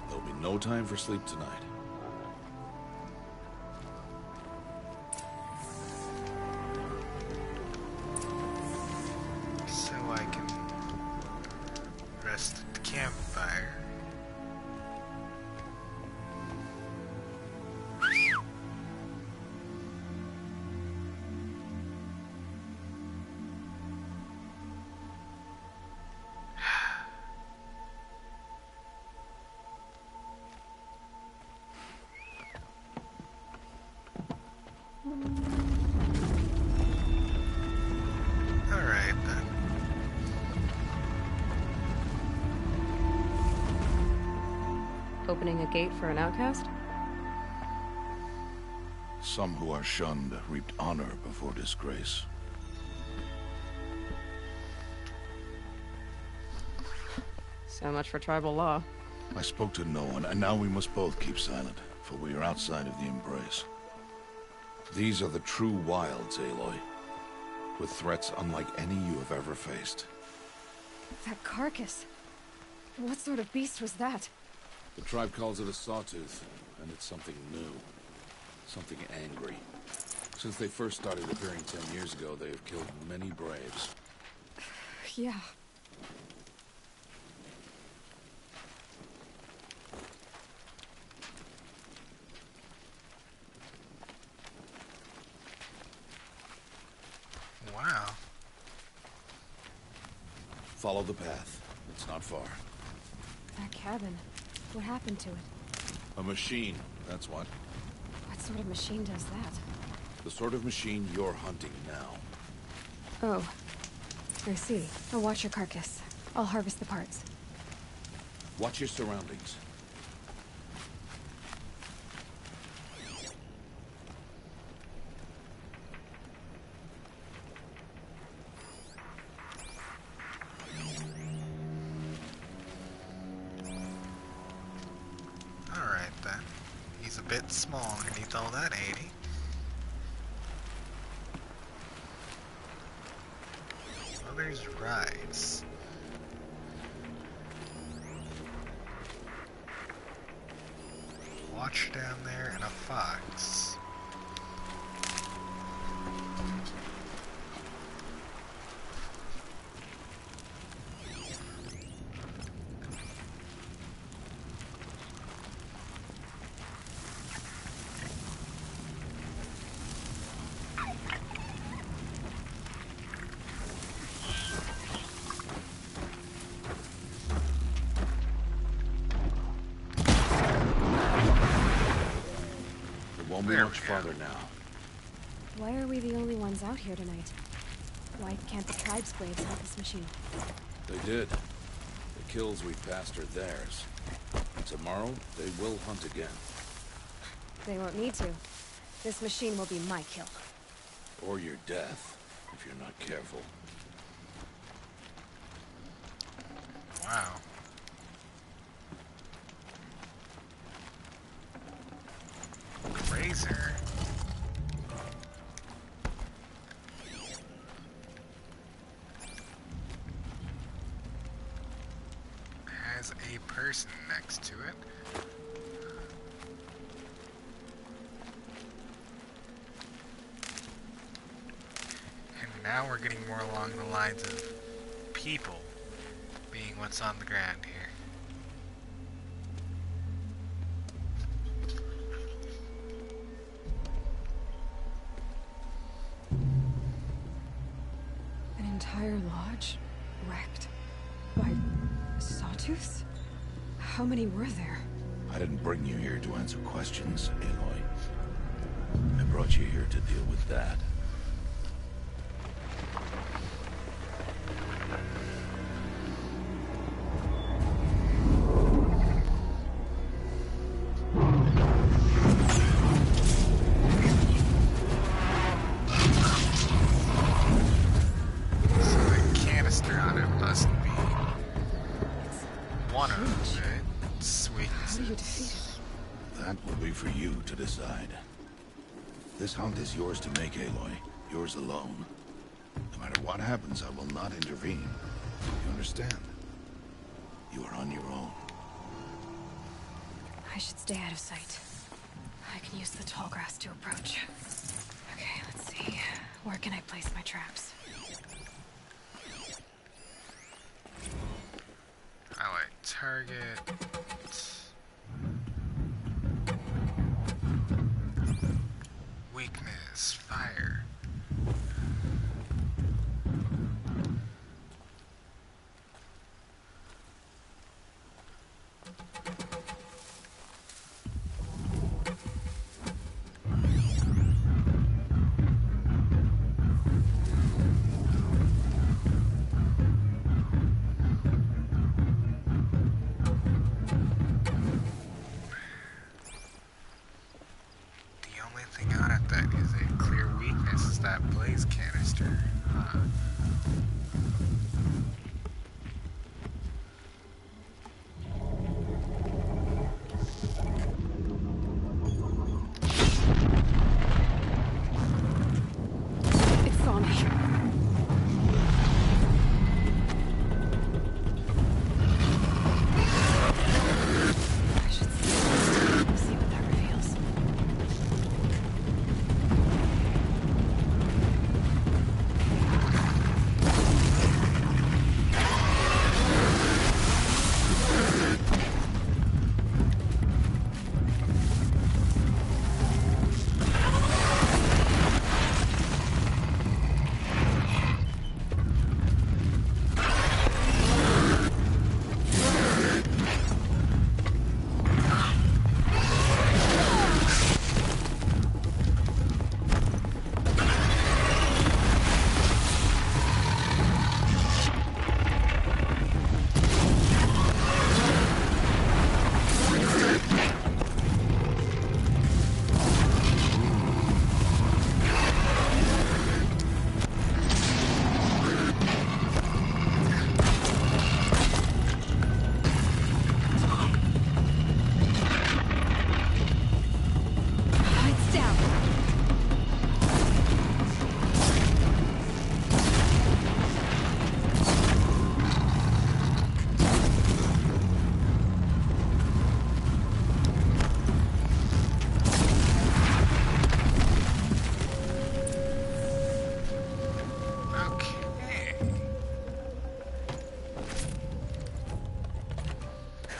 There'll be no time for sleep tonight. So I can rest at the campfire. Opening a gate for an outcast? Some who are shunned reaped honor before disgrace. So much for tribal law. I spoke to no one, and now we must both keep silent, for we are outside of the Embrace. These are the true wilds, Aloy, with threats unlike any you have ever faced. That carcass. What sort of beast was that? The tribe calls it a sawtooth, and it's something new. Something angry. Since they first started appearing 10 years ago, they have killed many braves. Yeah. Wow. Follow the path. It's not far. That cabin. What happened to it? A machine, that's what. What sort of machine does that? The sort of machine you're hunting now. Oh. I see. I'll watch your carcass. I'll harvest the parts. Watch your surroundings. Alright then. He's a bit small underneath all that 80. Mother's Rise. Watch down there and a fox. Won't be much farther now. Why are we the only ones out here tonight? Why can't the tribe's blades have this machine? They did. The kills we passed are theirs. Tomorrow, they will hunt again. They won't need to. This machine will be my kill. Or your death, if you're not careful. Wow. Razor. Has a person next to it. And now we're getting more along the lines of people being what's on the ground here. An entire lodge wrecked by sawtooths? How many were there? I didn't bring you here to answer questions, Aloy. I brought you here to deal with that. This hunt is yours to make, Aloy. Yours alone. No matter what happens, I will not intervene. You understand? You are on your own. I should stay out of sight. I can use the tall grass to approach. Okay, let's see. Where can I place my traps? I like target. Weakness, fire.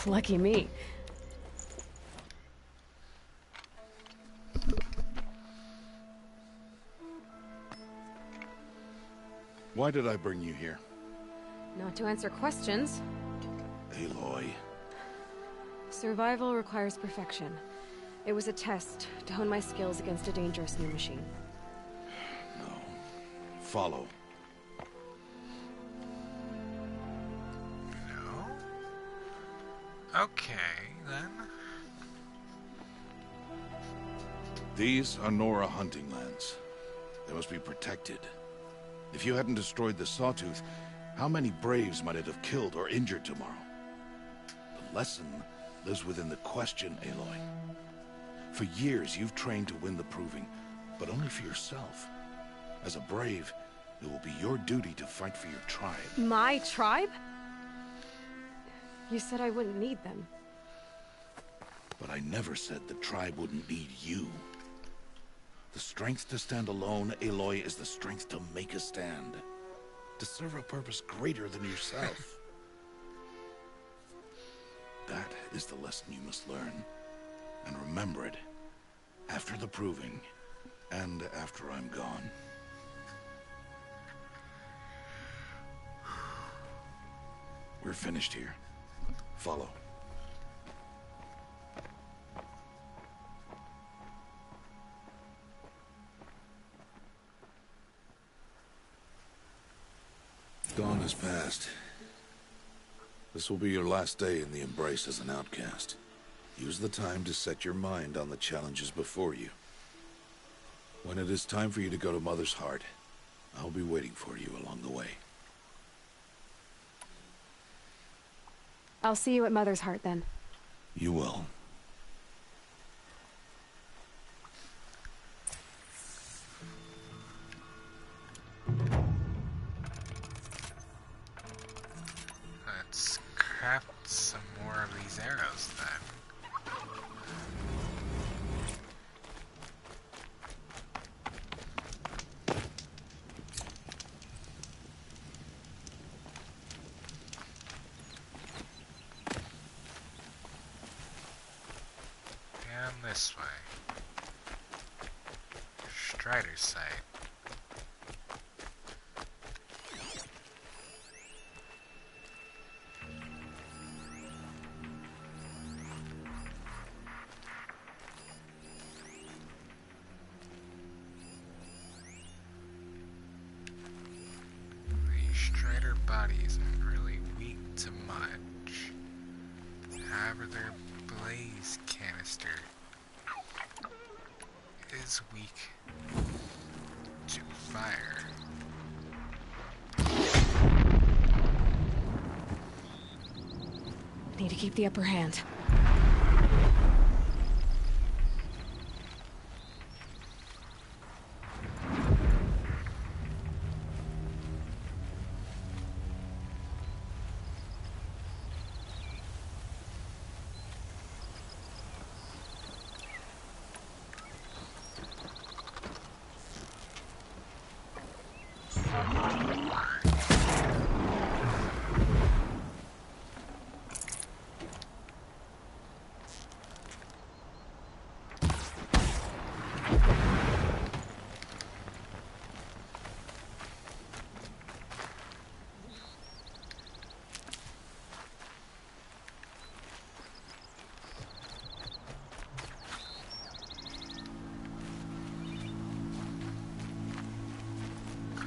Lucky me. Why did I bring you here? Not to answer questions. Aloy. Survival requires perfection. It was a test to hone my skills against a dangerous new machine. No. Follow. No? Okay, then. These are Nora hunting lands. They must be protected. If you hadn't destroyed the Sawtooth, how many Braves might it have killed or injured tomorrow? The lesson lives within the question, Aloy. For years, you've trained to win the Proving, but only for yourself. As a Brave, it will be your duty to fight for your tribe. My tribe? You said I wouldn't need them. But I never said the tribe wouldn't need you. The strength to stand alone, Aloy, is the strength to make a stand. To serve a purpose greater than yourself. That is the lesson you must learn. And remember it. After the Proving. And after I'm gone. We're finished here. Follow. Dawn has passed. This will be your last day in the Embrace as an outcast. Use the time to set your mind on the challenges before you. When it is time for you to go to Mother's Heart, I'll be waiting for you along the way. I'll see you at Mother's Heart then. You will. Let's craft some more of these arrows then. And this way. Strider's Sight. The Strider bodies aren't really weak to much. However, their blaze canister is weak to fire. Need to keep the upper hand.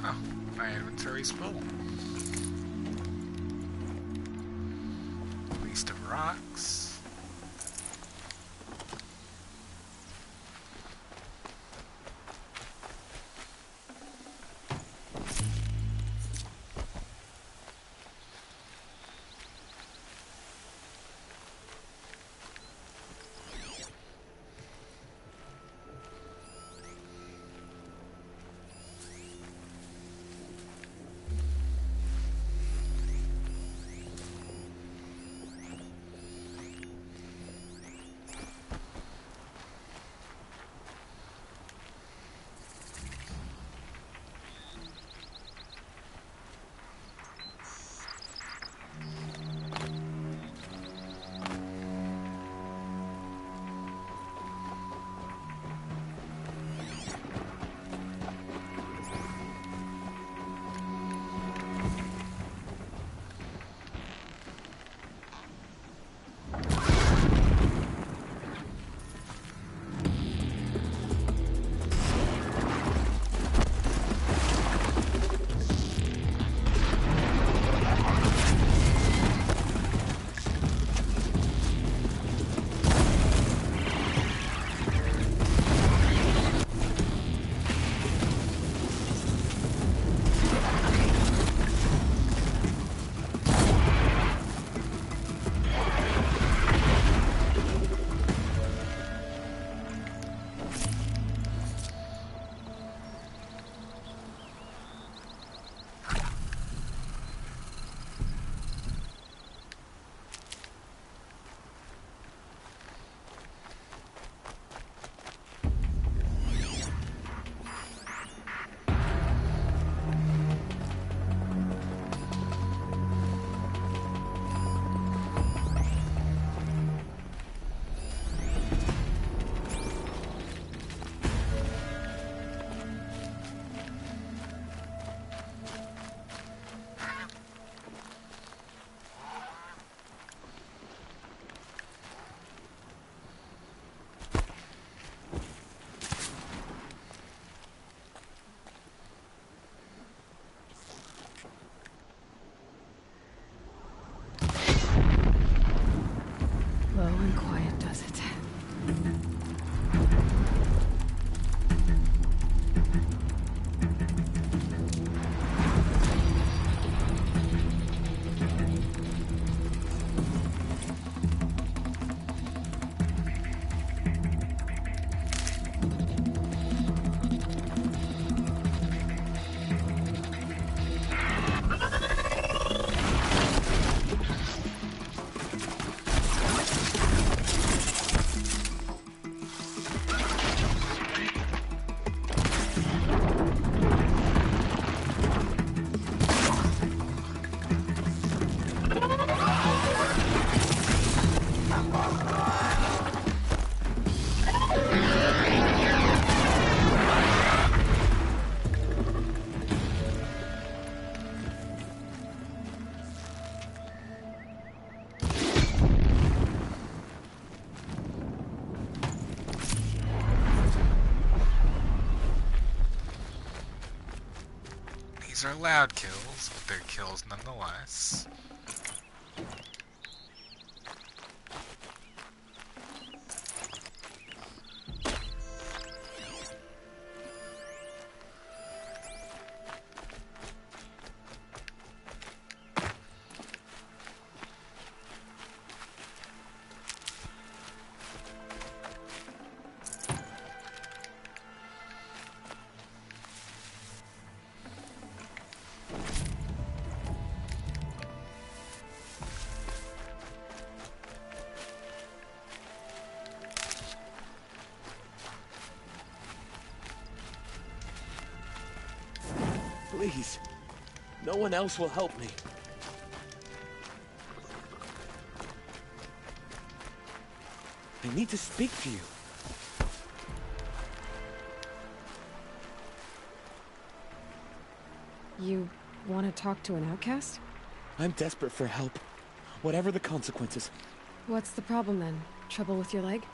Oh, my inventory's full. Waste of rocks. are loud kills, but they're kills nonetheless. Please. No one else will help me. I need to speak to you. You want to talk to an outcast? I'm desperate for help. Whatever the consequences. What's the problem then? Trouble with your leg?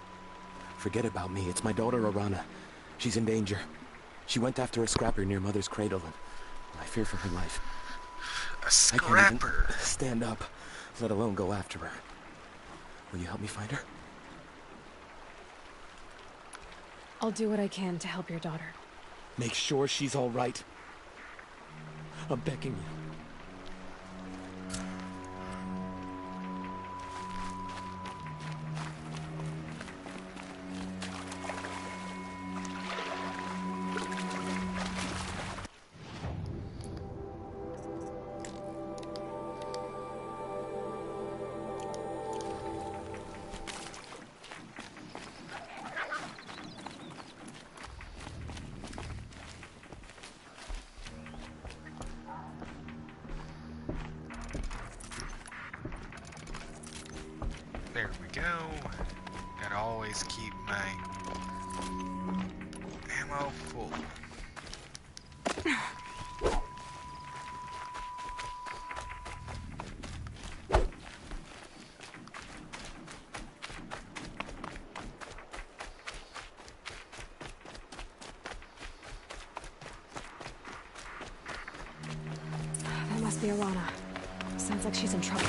Forget about me. It's my daughter, Arana. She's in danger. She went after a scrapper near Mother's cradle, and I fear for her life. A scrapper? I can't even stand up, let alone go after her. Will you help me find her? I'll do what I can to help your daughter. Make sure she's all right. I'm begging you. There we go. Gotta always keep my ammo full. That must be Arana. Sounds like she's in trouble.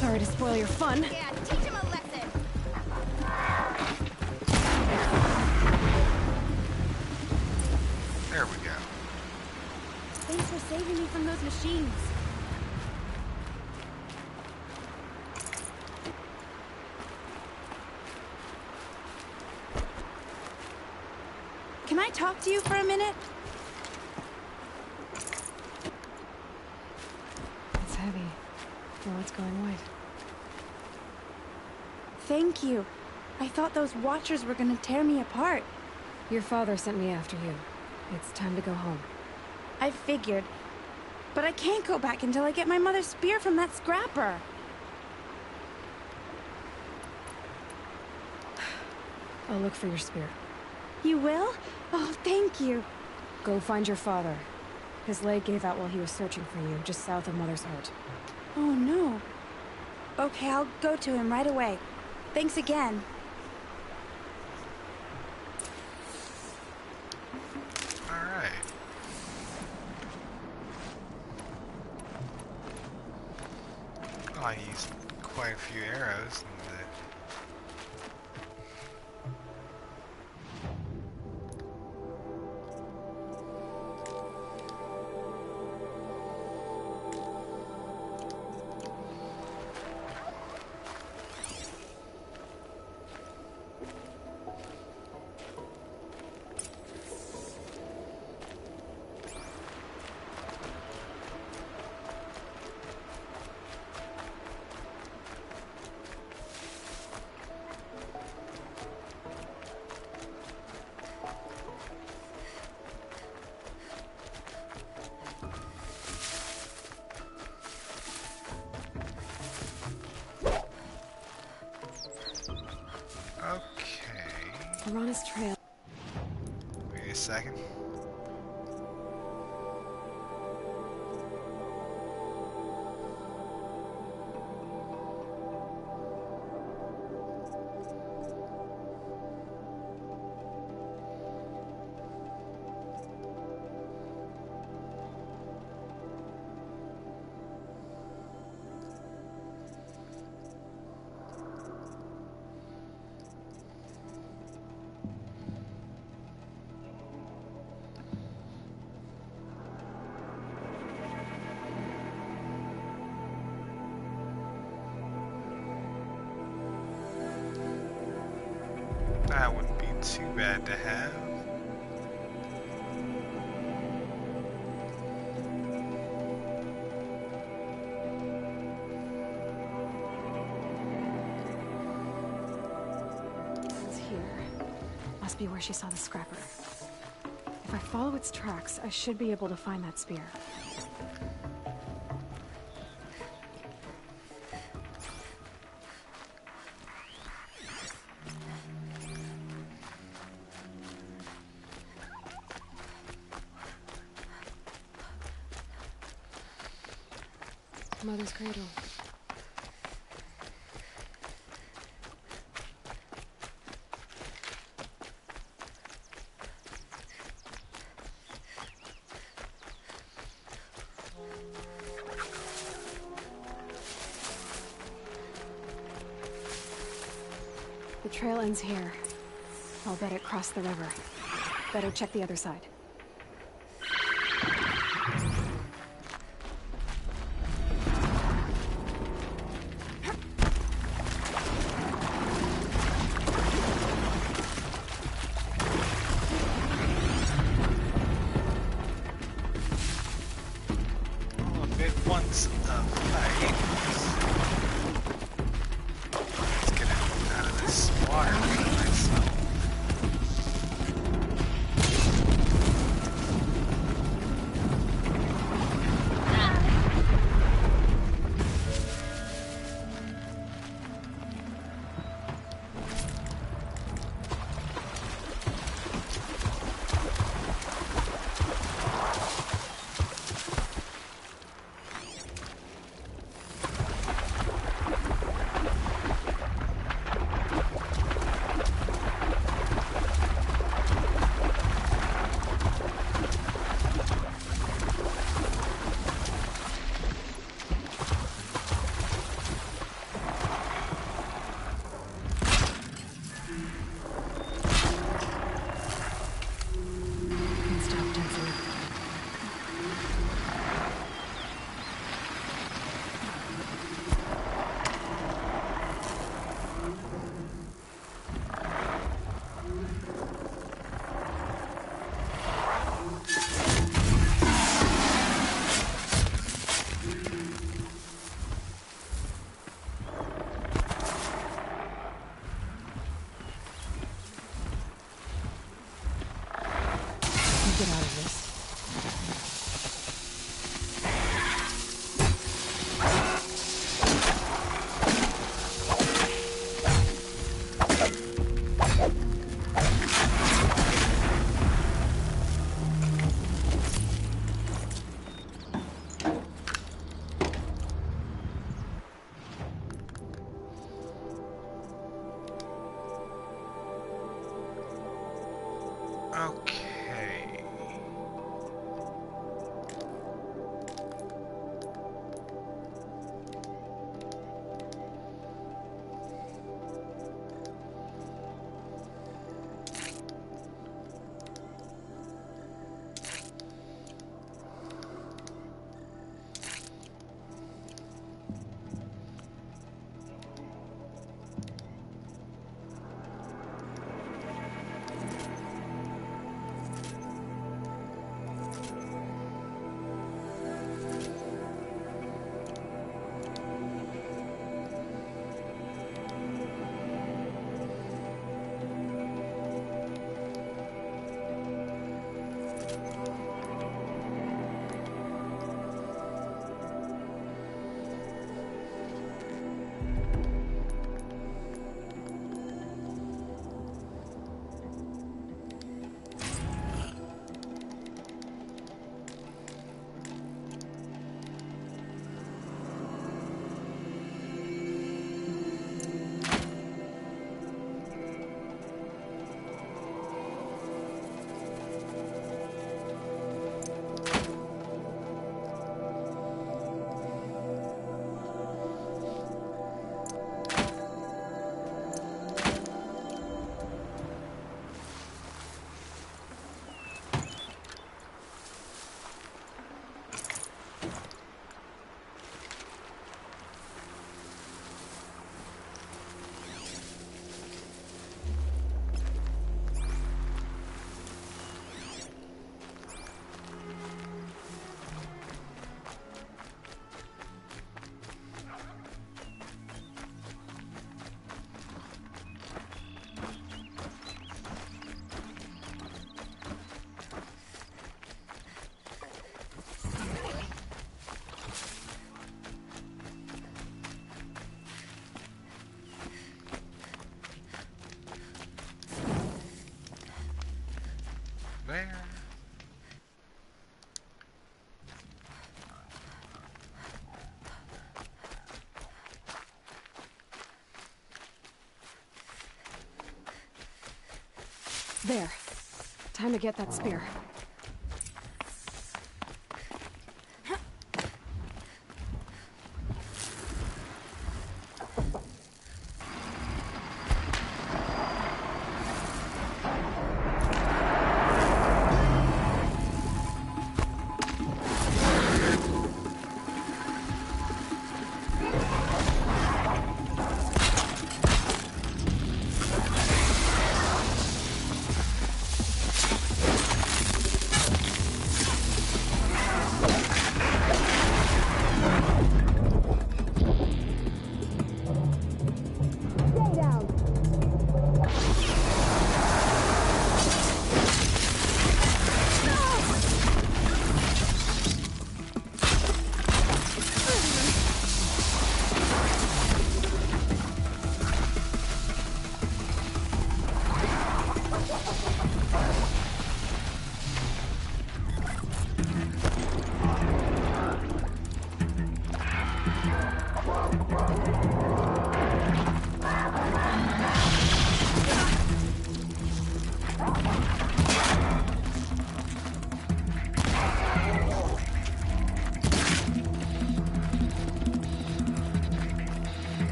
Sorry to spoil your fun. Yeah, teach him a lesson. There we go. Thanks for saving me from those machines. Can I talk to you for a minute? It's heavy. Well, it's going white. Thank you. I thought those Watchers were gonna tear me apart. Your father sent me after you. It's time to go home. I figured. But I can't go back until I get my mother's spear from that scrapper. I'll look for your spear. You will? Oh, thank you. Go find your father. His leg gave out while he was searching for you, just south of Mother's Heart. Oh, no. Okay, I'll go to him right away. Thanks again. Alright. Well, I used quite a few arrows. Arana's trail. Wait a second. That wouldn't be too bad to have. It's here. Must be where she saw the scrapper. If I follow its tracks, I should be able to find that spear. Mother's cradle. The trail ends here. I'll bet it crossed the river. Better check the other side. Get out of this. Okay. There. Time to get that spear.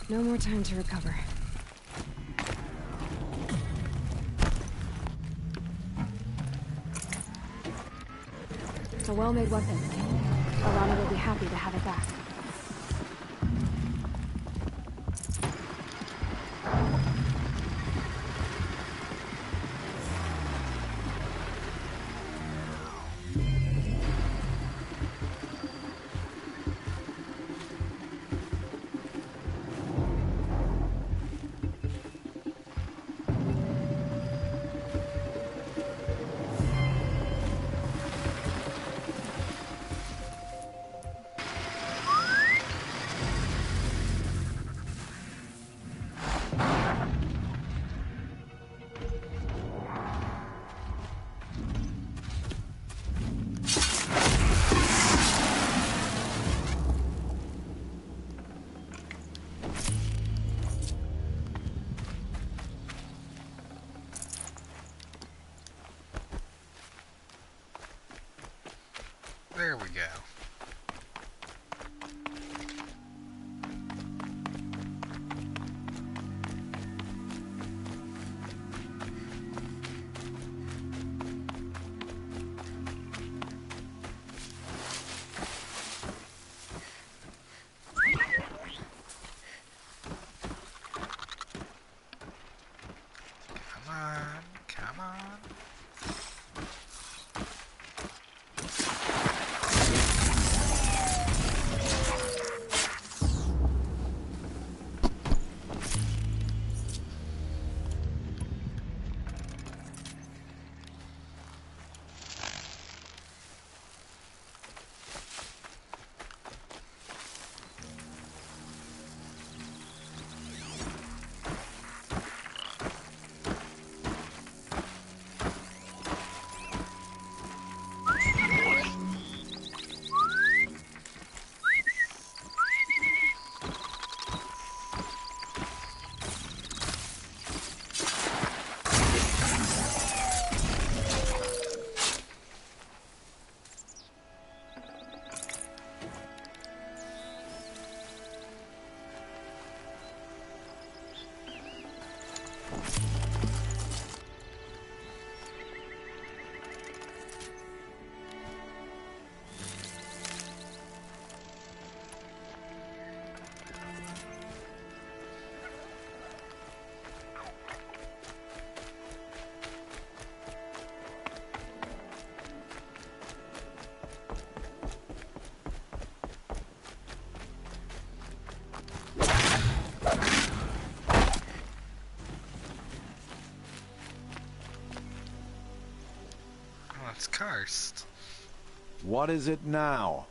No more time to recover. A well-made weapon. Arana will be happy to have it back. There we go. Come on, come on. first. What is it now?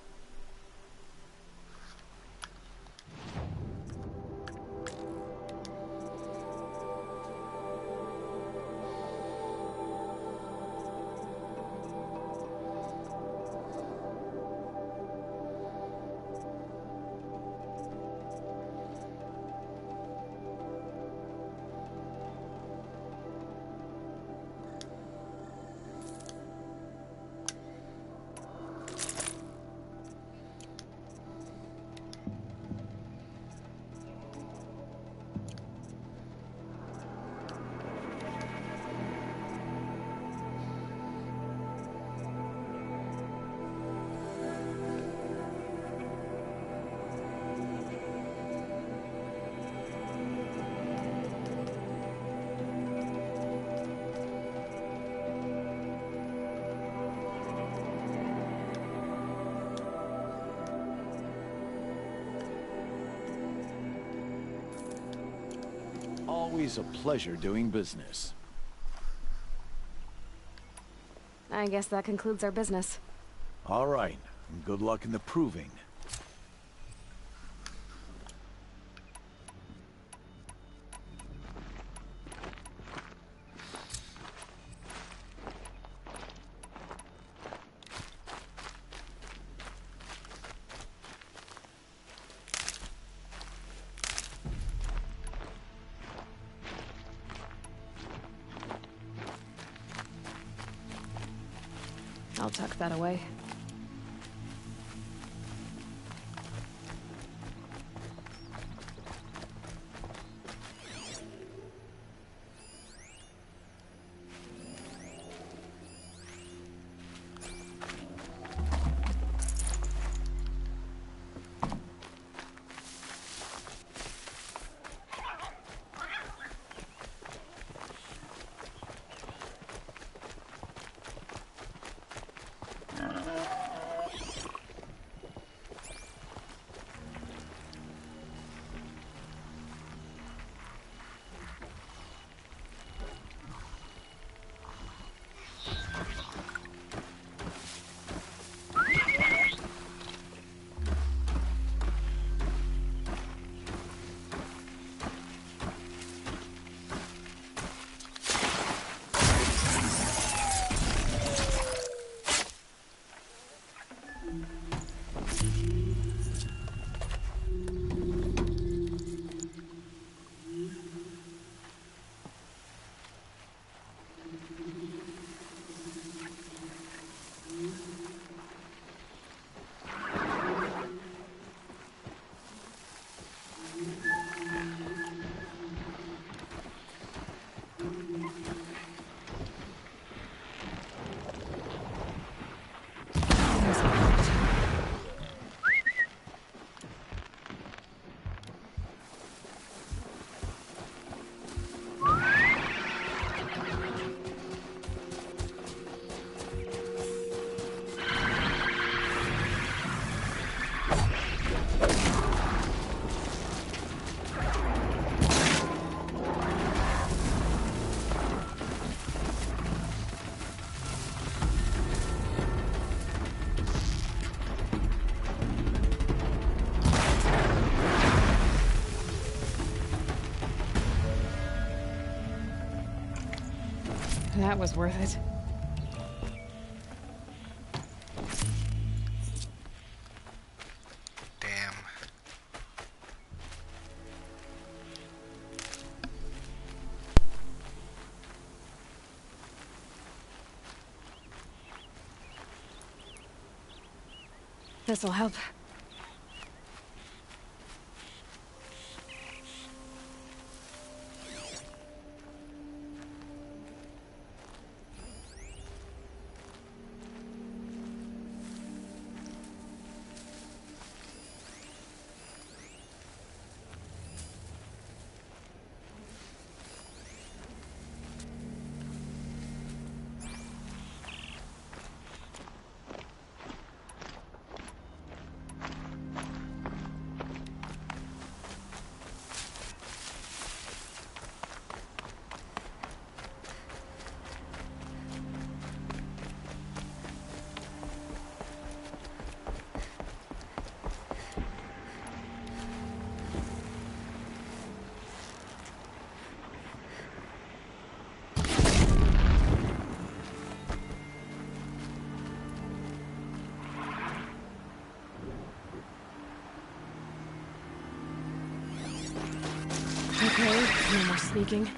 Always a pleasure doing business. I guess that concludes our business. All right, and good luck in the proving. I'll tuck that away. That was worth it. Damn. This'll help. sneaking.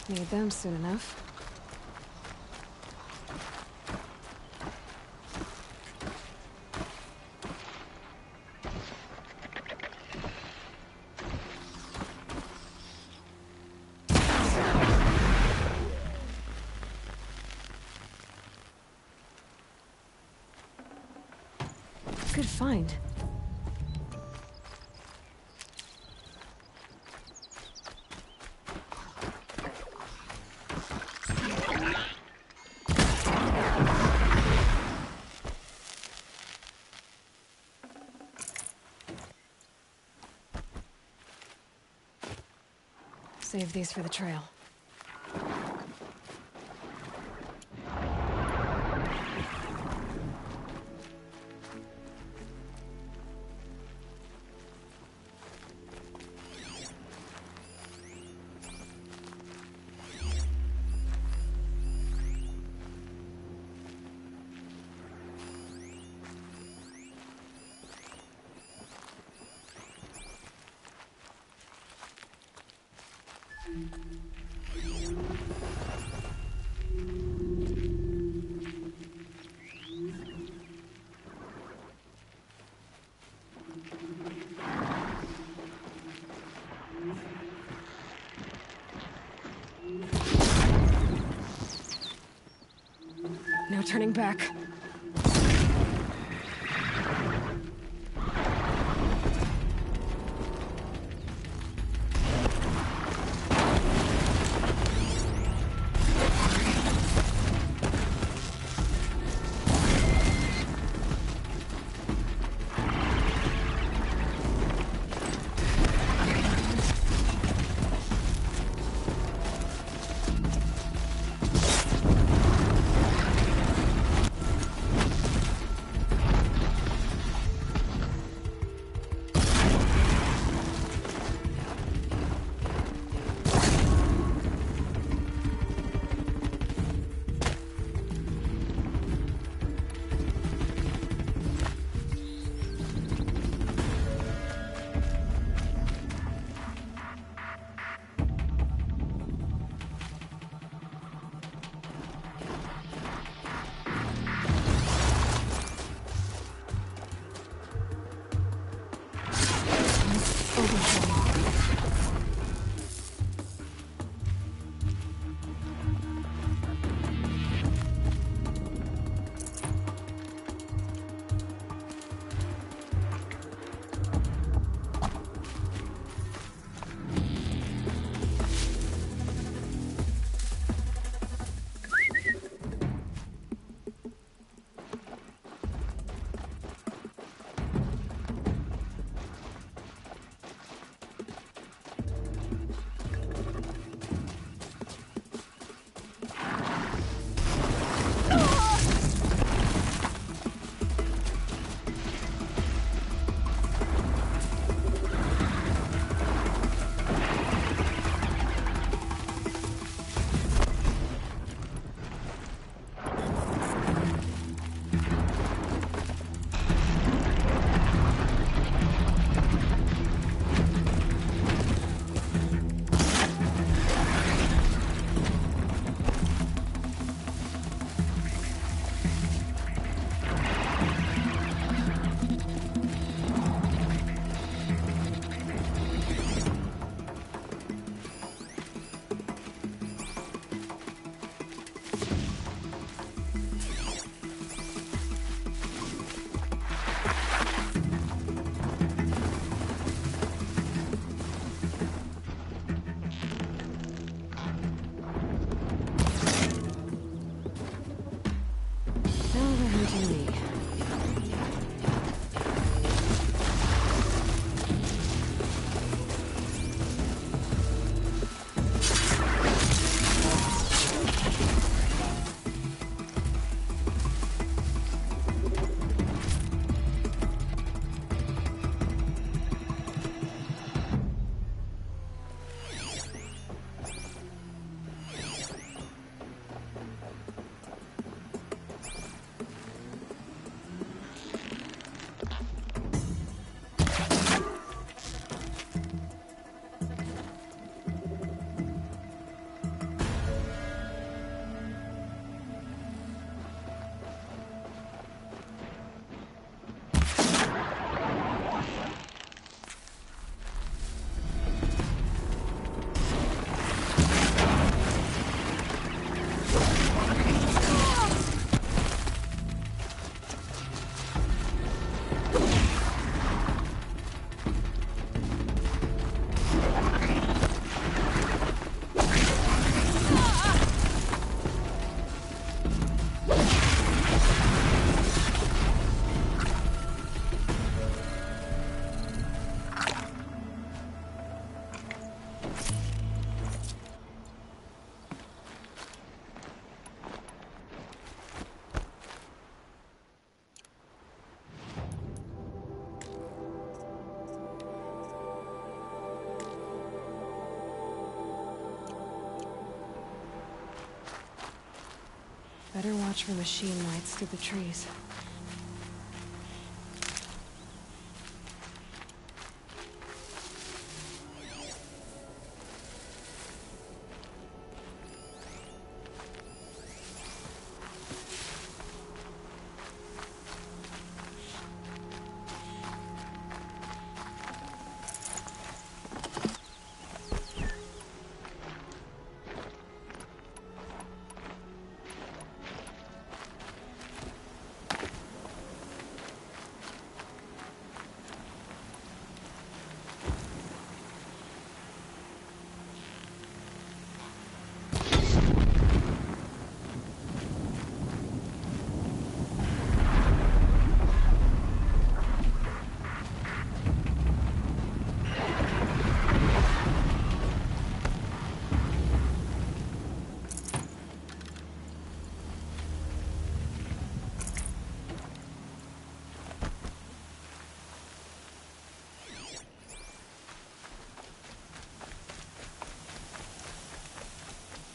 Need them soon enough. Good find. Save these for the trail. No turning back. Better watch for machine lights through the trees.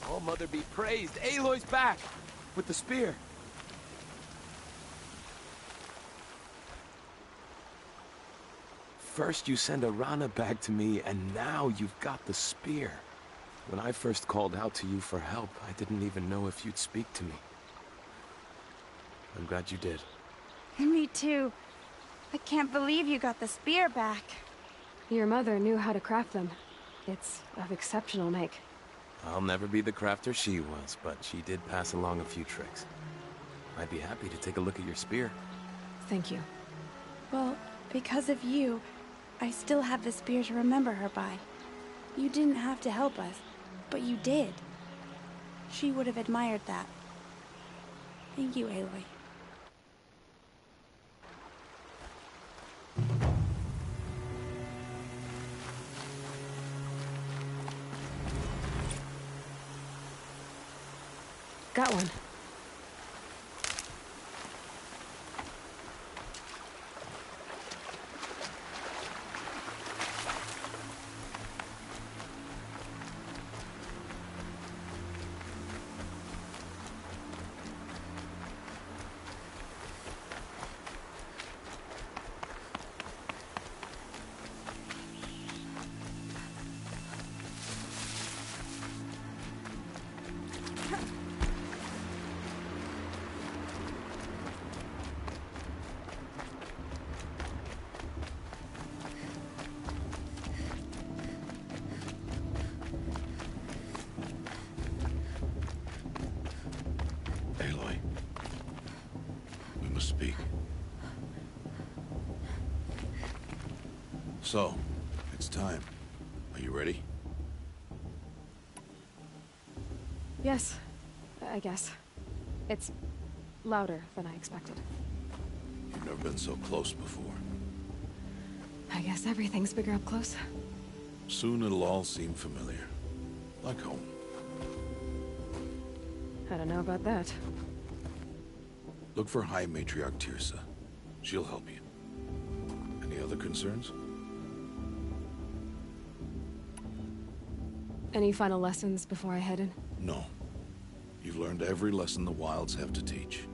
Oh, Mother be praised. Aloy's back! With the spear. First you send Arana back to me, and now you've got the spear. When I first called out to you for help, I didn't even know if you'd speak to me. I'm glad you did. Me too. I can't believe you got the spear back. Your mother knew how to craft them. It's of exceptional make. I'll never be the crafter she was, but she did pass along a few tricks. I'd be happy to take a look at your spear. Thank you. Well, because of you, I still have the spear to remember her by. You didn't have to help us, but you did. She would have admired that. Thank you, Aloy. Got one. Aloy, we must speak. So, it's time. Are you ready? Yes, I guess. It's louder than I expected. You've never been so close before. I guess everything's bigger up close. Soon it'll all seem familiar. Like home. I don't know about that. Look for High Matriarch Teersa. She'll help you. Any other concerns? Any final lessons before I head in? No. You've learned every lesson the Wilds have to teach.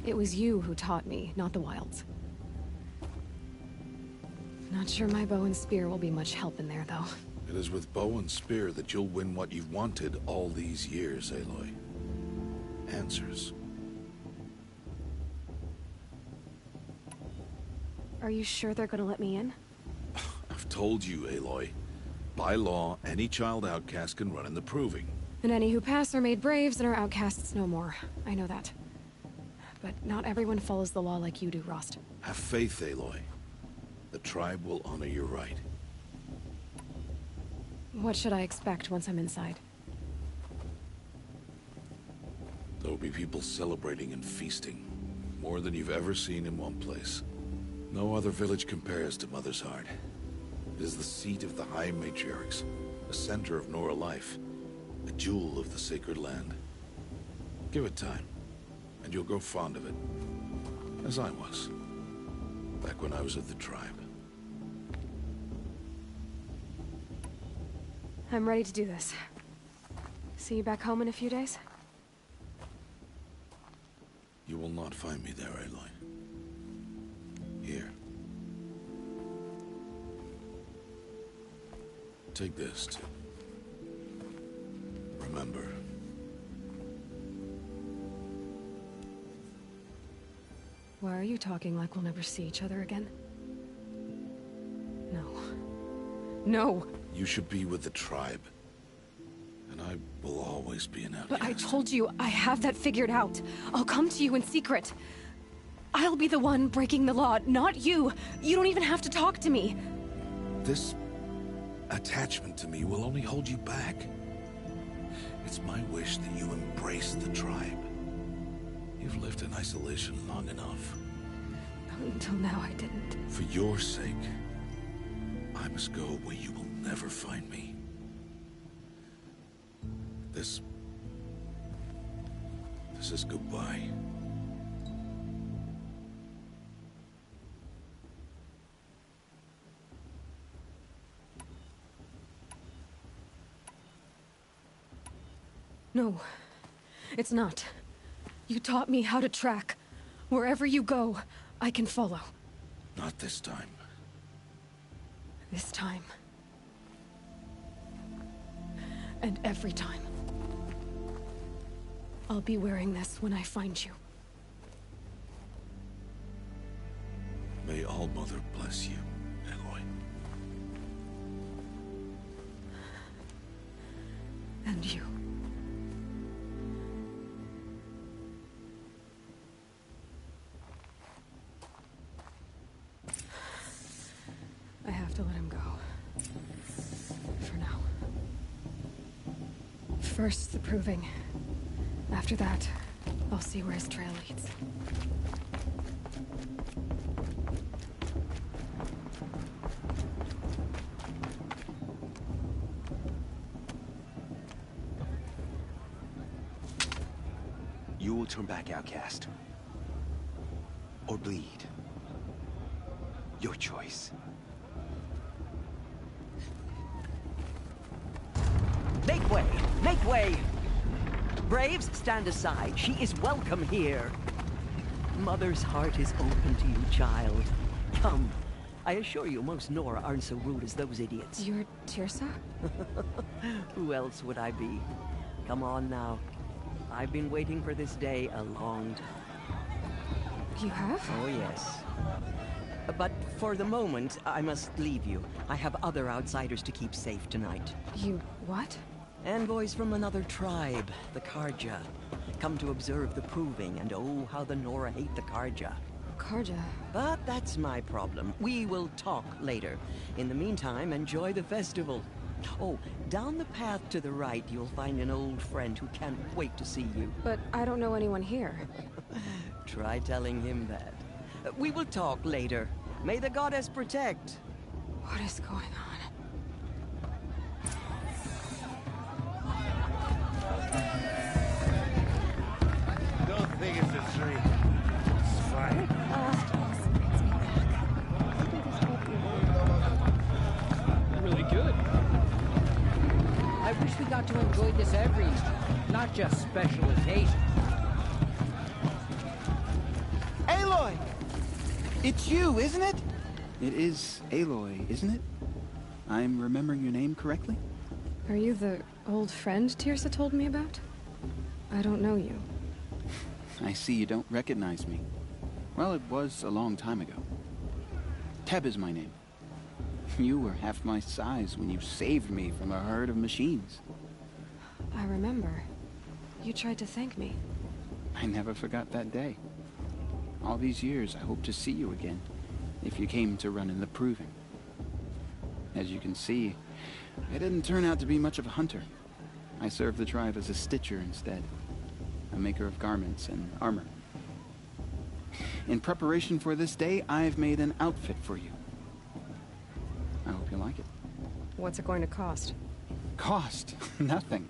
It was you who taught me, not the Wilds. Not sure my bow and spear will be much help in there, though. It is with bow and spear that you'll win what you've wanted all these years, Aloy. Answers. Are you sure they're gonna let me in? I've told you, Aloy. By law, any child outcast can run in the Proving. And any who pass are made braves and are outcasts no more. I know that. But not everyone follows the law like you do, Rost. Have faith, Aloy. The tribe will honor your right. What should I expect once I'm inside? There will be people celebrating and feasting. More than you've ever seen in one place. No other village compares to Mother's Heart. It is the seat of the High Matriarchs, the center of Nora life, a jewel of the sacred land. Give it time, and you'll grow fond of it. As I was, back when I was of the tribe. I'm ready to do this. See you back home in a few days? will not find me there, Aloy. Here. Take this to remember. Why are you talking like we'll never see each other again? No. No! You should be with the tribe. And I will always be an outcast. But I told you, I have that figured out. I'll come to you in secret. I'll be the one breaking the law, not you. You don't even have to talk to me. This attachment to me will only hold you back. It's my wish that you embrace the tribe. You've lived in isolation long enough. Until now, I didn't. For your sake, I must go where you will never find me. This is goodbye. No, it's not. You taught me how to track. Wherever you go, I can follow. Not this time. This time. And every time. I'll be wearing this when I find you. May All-Mother bless you, Aloy. And you. I have to let him go. For now. First, the proving. After that, I'll see where his trail leads. You will turn back, outcast. Or bleed. Your choice. Make way! Make way! Braves, stand aside. She is welcome here. Mother's heart is open to you, child. Come. I assure you, most Nora aren't so rude as those idiots. You're Teersa? Who else would I be? Come on now. I've been waiting for this day a long time. You have? Oh, yes. But for the moment, I must leave you. I have other outsiders to keep safe tonight. You what? Envoys from another tribe, the Carja. Come to observe the proving, and oh, how the Nora hate the Carja. Carja? But that's my problem. We will talk later. In the meantime, enjoy the festival. Oh, down the path to the right, you'll find an old friend who can't wait to see you. But I don't know anyone here. Try telling him that. We will talk later. May the goddess protect. What is going on? Don't think it's a tree. It's fine. Really good. I wish we got to enjoy this every night, not just special occasions. Aloy! It's you, isn't it? It is Aloy, isn't it? I'm remembering your name correctly? Are you the old friend Teersa told me about? I don't know you. I see you don't recognize me. Well, it was a long time ago. Teb is my name. You were half my size when you saved me from a herd of machines. I remember. You tried to thank me. I never forgot that day. All these years, I hope to see you again, if you came to run in the proving. As you can see, I didn't turn out to be much of a hunter. I served the tribe as a stitcher instead, a maker of garments and armor. In preparation for this day, I've made an outfit for you. I hope you like it. What's it going to cost? Cost? Nothing.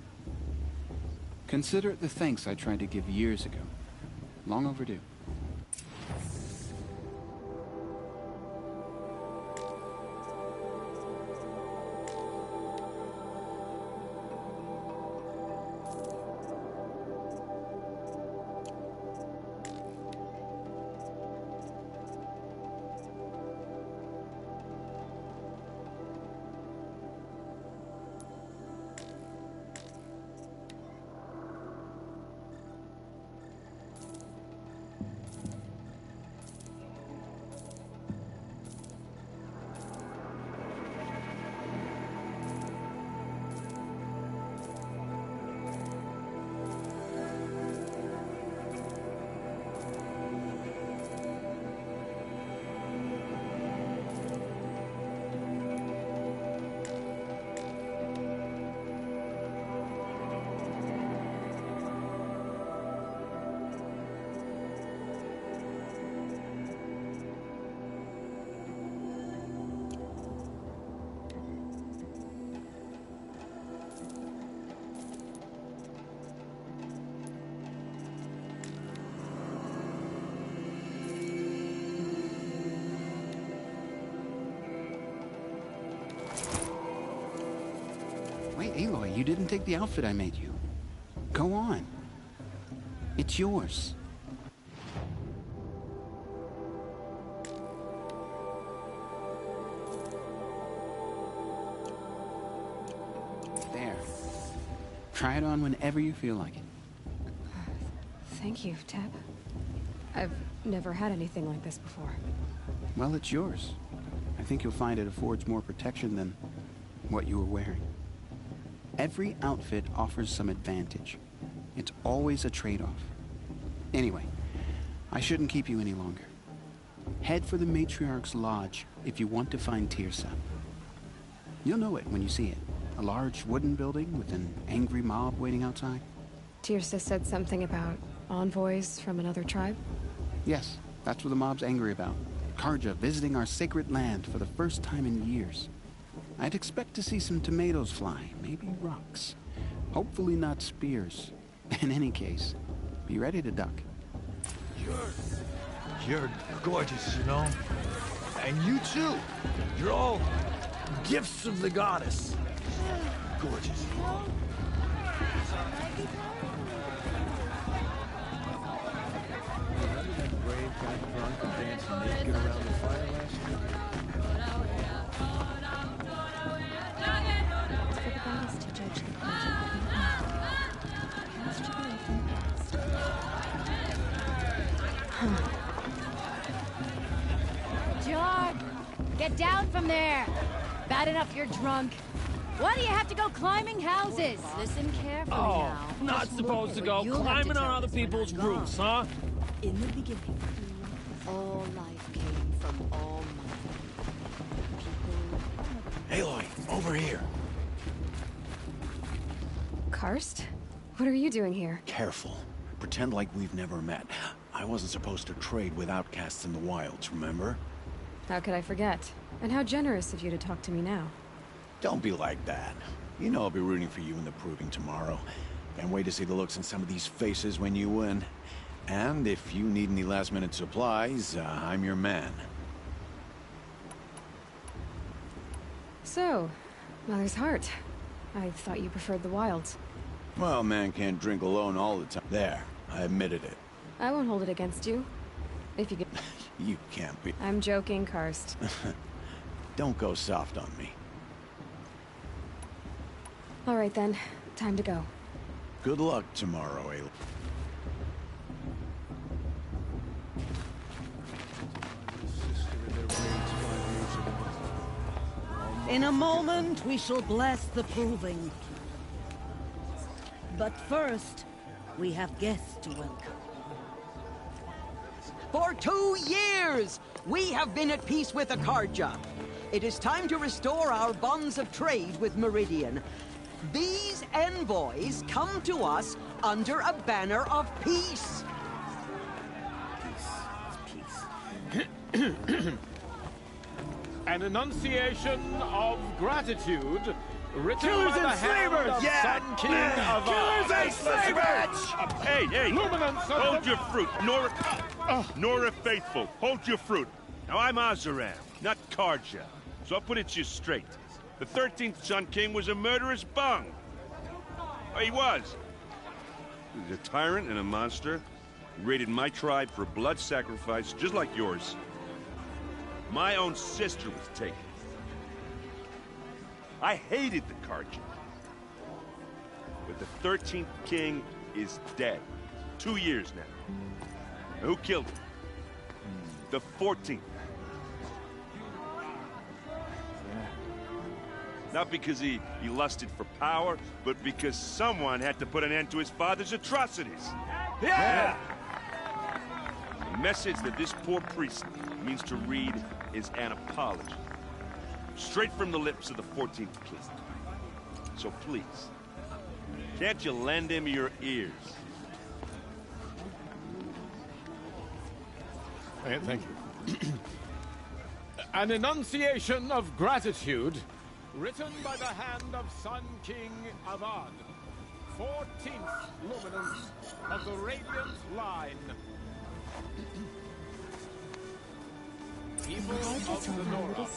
Consider it the thanks I tried to give years ago. Long overdue. Wait, Aloy, you didn't take the outfit I made you. Go on. It's yours. There. Try it on whenever you feel like it. Thank you, Teb. I've never had anything like this before. Well, it's yours. I think you'll find it affords more protection than what you were wearing. Every outfit offers some advantage. It's always a trade-off. Anyway, I shouldn't keep you any longer. Head for the Matriarch's Lodge if you want to find Teersa. You'll know it when you see it. A large wooden building with an angry mob waiting outside. Teersa said something about envoys from another tribe? Yes, that's what the mob's angry about. Carja visiting our sacred land for the first time in years. I'd expect to see some tomatoes fly, maybe rocks. Hopefully not spears. In any case, be ready to duck. You're gorgeous, you know? And you too. You're all gifts of the goddess. Gorgeous. Jog! Get down from there! Bad enough you're drunk. Why do you have to go climbing houses? Listen carefully now. Not Just supposed to look go where you'll have climbing to on tell other us when people's I'm wrong. roofs, huh? In the beginning, all life came from all Aloy, over here. Karst? What are you doing here? Careful. Pretend like we've never met. I wasn't supposed to trade with outcasts in the wilds, remember? How could I forget? And how generous of you to talk to me now. Don't be like that. You know I'll be rooting for you in the proving tomorrow. Can't wait to see the looks on some of these faces when you win. And if you need any last-minute supplies, I'm your man. So, Mother's Heart. I thought you preferred the wilds. Well, man can't drink alone all the time. There, I admitted it. I won't hold it against you. If you get... You can't be... I'm joking, Karst. Don't go soft on me. All right then, time to go. Good luck tomorrow, Aloy. In a moment, we shall bless the proving. But first, we have guests to welcome. For 2 years, we have been at peace with the Carja. It is time to restore our bonds of trade with Meridian. These envoys come to us under a banner of peace. An enunciation of gratitude written Killers by the and hand slavers! of Yeah! Sun King of Killers and slavers! Hey! Luminance of Hold the... your fruit, Nora Faithful. Hold your fruit. Now, I'm Oseram, not Carja, so I'll put it to you straight. The 13th Sun King was a murderous bung. Oh, he was. He was a tyrant and a monster. He raided my tribe for blood sacrifice, just like yours. My own sister was taken. I hated the Carja. But the 13th king is dead. 2 years now. Now, who killed him? The 14th. Not because he lusted for power, but because someone had to put an end to his father's atrocities. Yeah! The message that this poor priest means to read is an apology. Straight from the lips of the 14th king. So please, can't you lend him your ears? Thank you. An enunciation of gratitude written by the hand of Sun King Avad, 14th luminance of the Radiant Line. People of the Nora,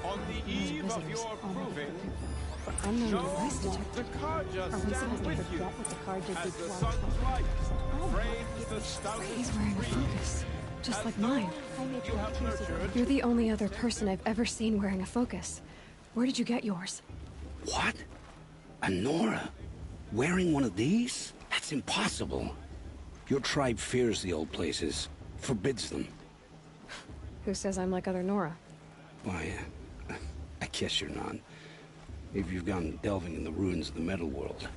on the eve of your proving, For unknown device detector. The Carja Are we supposed stand to with you forget what the Carja as did the to our sun's planet? light frames the stoutest He's wearing a breeze. focus, just like mine. You have nurtured. You're the only other person I've ever seen wearing a focus. Where did you get yours? What? A Nora? Wearing one of these? That's impossible. Your tribe fears the old places, forbids them. Who says I'm like other Nora? Why, I guess you're not. If you've gone delving in the ruins of the metal world.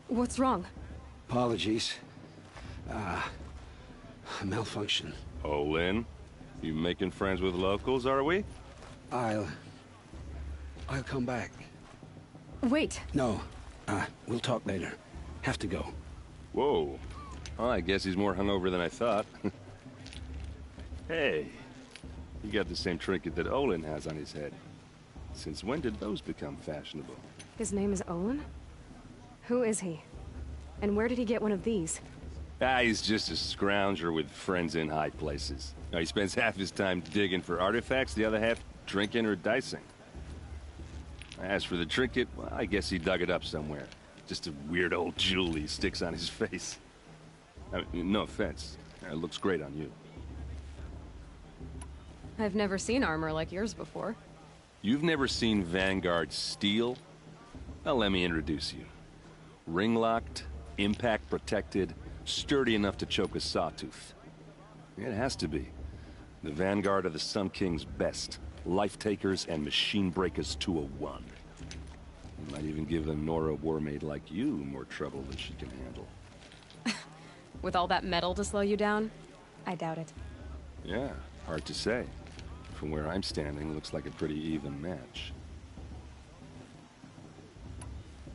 What's wrong? Apologies. A malfunction. Oh, Lynn? You making friends with locals, are we? I'll come back. Wait. No. We'll talk later. Have to go. Whoa. Well, I guess he's more hungover than I thought. Hey. You got the same trinket that Olin has on his head. Since when did those become fashionable? His name is Olin? Who is he? And where did he get one of these? He's just a scrounger with friends in high places. He spends half his time digging for artifacts, the other half drinking or dicing. As for the trinket, well, I guess he dug it up somewhere. Just a weird old jewel he sticks on his face. I mean, no offense. It looks great on you. I've never seen armor like yours before. You've never seen Vanguard steel? Well, let me introduce you. Ring-locked, impact-protected, sturdy enough to choke a sawtooth. It has to be. The Vanguard of the Sun King's best. Life-takers and machine breakers to a one. You might even give a Nora warmaid like you more trouble than she can handle. With all that metal to slow you down? I doubt it. Yeah, hard to say. From where I'm standing, looks like a pretty even match.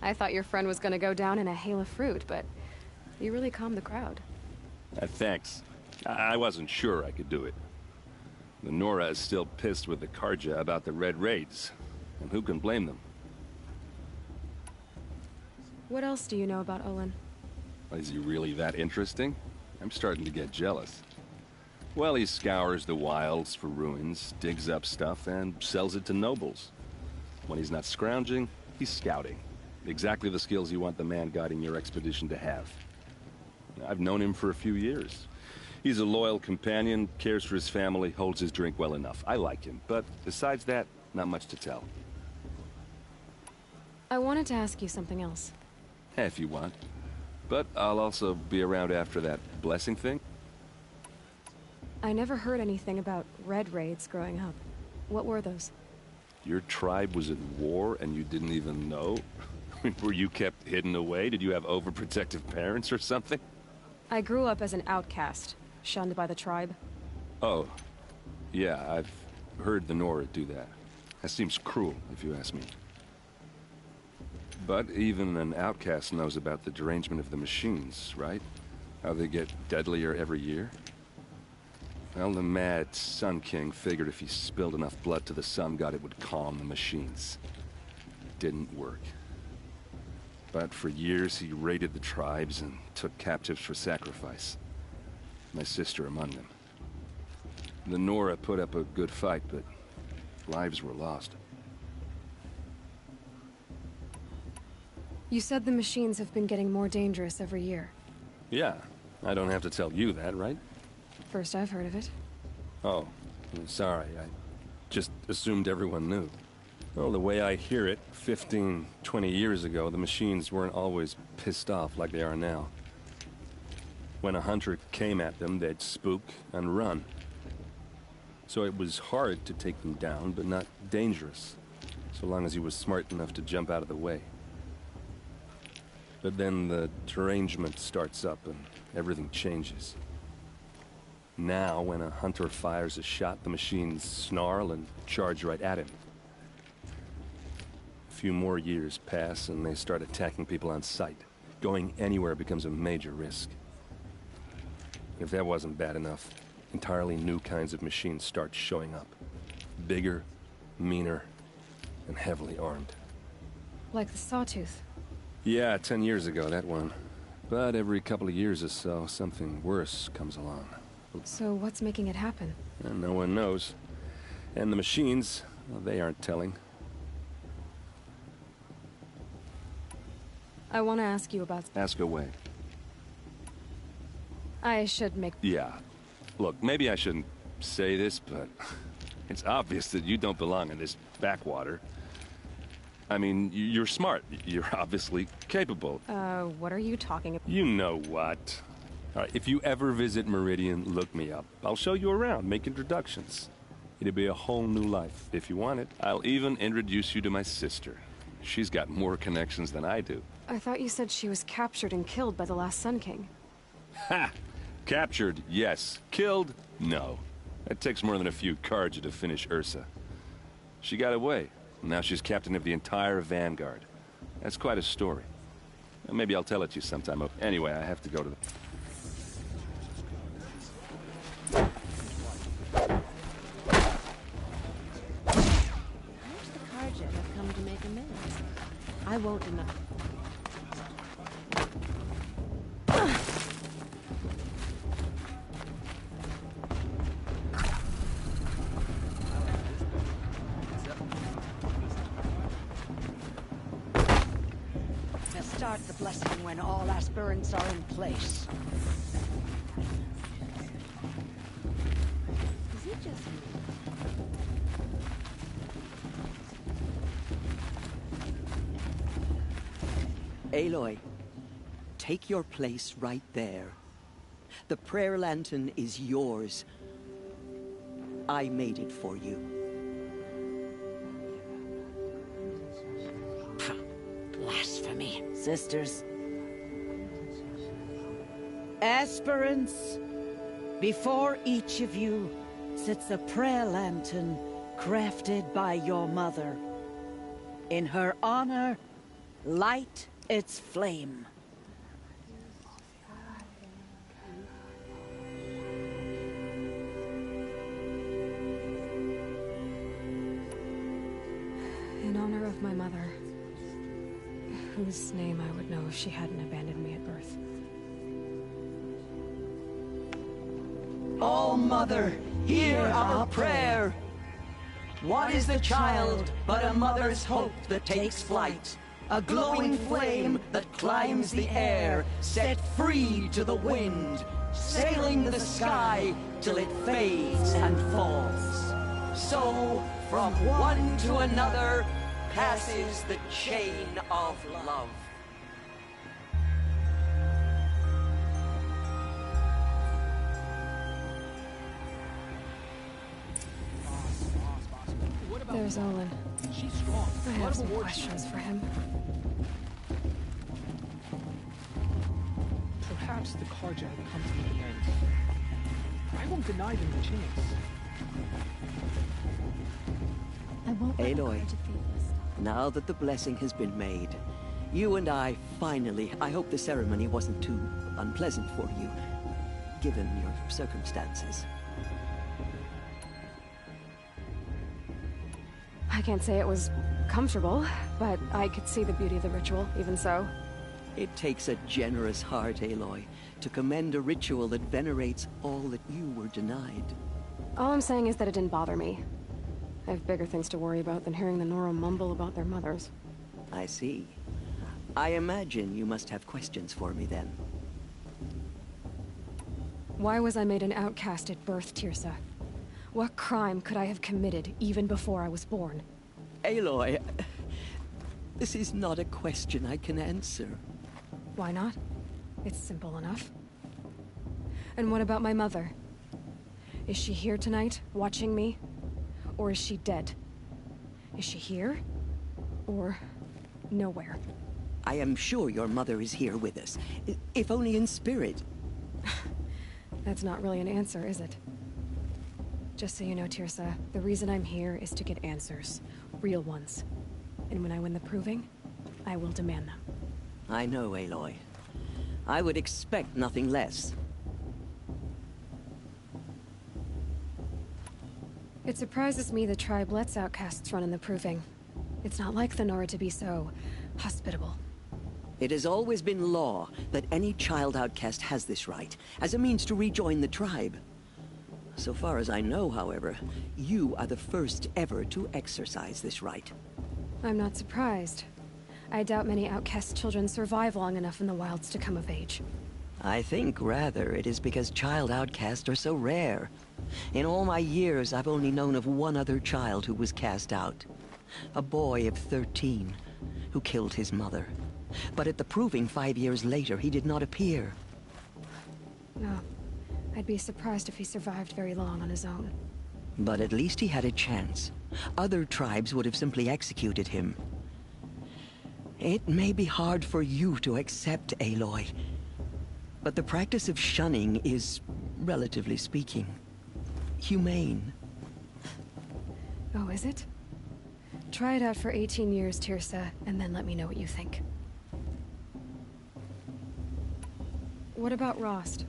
I thought your friend was gonna go down in a hail of fruit, but you really calmed the crowd. Thanks. I wasn't sure I could do it. The Nora is still pissed with the Carja about the Red Raids, and who can blame them? What else do you know about Olin? Is he really that interesting? I'm starting to get jealous. Well, he scours the wilds for ruins, digs up stuff, and sells it to nobles. When he's not scrounging, he's scouting. Exactly the skills you want the man guiding your expedition to have. I've known him for a few years. He's a loyal companion, cares for his family, holds his drink well enough. I like him, but besides that, not much to tell. I wanted to ask you something else. If you want. But I'll also be around after that blessing thing. I never heard anything about Red Raids growing up. What were those? Your tribe was at war and you didn't even know? Were you kept hidden away? Did you have overprotective parents or something? I grew up as an outcast, shunned by the tribe. Oh. Yeah, I've heard the Nora do that. That seems cruel, if you ask me. But even an outcast knows about the derangement of the machines, right? How they get deadlier every year? Well, the mad Sun King figured if he spilled enough blood to the Sun God, it would calm the machines. It didn't work. But for years, he raided the tribes and took captives for sacrifice. My sister among them. The Nora put up a good fight, but lives were lost. You said the machines have been getting more dangerous every year. Yeah, I don't have to tell you that, right? First I've heard of it. Oh, I'm sorry. I just assumed everyone knew. Well, the way I hear it, 15, 20 years ago, the machines weren't always pissed off like they are now. When a hunter came at them, they'd spook and run. So it was hard to take them down, but not dangerous, so long as he was smart enough to jump out of the way. But then the derangement starts up and everything changes. Now, when a hunter fires a shot, the machines snarl and charge right at him. A few more years pass and they start attacking people on sight. Going anywhere becomes a major risk. If that wasn't bad enough, entirely new kinds of machines start showing up. Bigger, meaner, and heavily armed. Like the Sawtooth. Yeah, 10 years ago, that one. But every couple of years or so, something worse comes along. So what's making it happen? And no one knows. And the machines, well, they aren't telling. I want to ask you about... Ask away. I should make... Yeah. Look, maybe I shouldn't say this, but it's obvious that you don't belong in this backwater. I mean, you're smart. You're obviously capable. What are you talking about? You know what. All right, if you ever visit Meridian, look me up. I'll show you around, make introductions. It'll be a whole new life, if you want it. I'll even introduce you to my sister. She's got more connections than I do. I thought you said she was captured and killed by the last Sun King. Ha! Captured, yes. Killed, no. It takes more than a few Carja to finish Ursa. She got away. Now she's captain of the entire Vanguard. That's quite a story. Maybe I'll tell it to you sometime. Anyway, I have to go to the... Carja have come to make amends. I won't deny. We'll start the blessing when all aspirants are in place. Is it just me? Aloy, take your place right there. The prayer lantern is yours. I made it for you. Blasphemy. Sisters. Aspirants, before each of you sits a prayer lantern crafted by your mother. In her honor, light its flame. In honor of my mother, whose name I would know if she hadn't abandoned me at birth. All Mother, hear our prayer. What is the child but a mother's hope that takes flight? A glowing flame that climbs the air, set free to the wind, sailing the sky till it fades and falls. So, from one to another, passes the chain of love. There's Olin. She's strong. I have some questions for him. Perhaps the Carja have come to make amends. I won't deny them the chance. I won't let Aloy, Carja feel this. now that the blessing has been made, you and I finally... I hope the ceremony wasn't too unpleasant for you, given your circumstances. I can't say it was comfortable, but I could see the beauty of the ritual, even so. It takes a generous heart, Aloy, to commend a ritual that venerates all that you were denied. All I'm saying is that it didn't bother me. I have bigger things to worry about than hearing the Nora mumble about their mothers. I see. I imagine you must have questions for me then. Why was I made an outcast at birth, Teersa? What crime could I have committed even before I was born? Aloy, this is not a question I can answer. Why not? It's simple enough. And what about my mother? Is she here tonight, watching me? Or is she dead? Is she here? Or nowhere? I am sure your mother is here with us, if only in spirit. That's not really an answer, is it? Just so you know, Teersa, the reason I'm here is to get answers. Real ones. And when I win the proving, I will demand them. I know, Aloy. I would expect nothing less. It surprises me the tribe lets outcasts run in the proving. It's not like the Nora to be so hospitable. It has always been law that any child outcast has this right, as a means to rejoin the tribe. So far as I know, however, you are the first ever to exercise this right. I'm not surprised. I doubt many outcast children survive long enough in the wilds to come of age. I think, rather, it is because child outcasts are so rare. In all my years, I've only known of one other child who was cast out. A boy of 13, who killed his mother. But at the proving 5 years later, he did not appear. No. I'd be surprised if he survived very long on his own. But at least he had a chance. Other tribes would have simply executed him. It may be hard for you to accept, Aloy, but the practice of shunning is, relatively speaking, humane. Oh, is it? Try it out for 18 years, Tirsa, and then let me know what you think. What about Rost?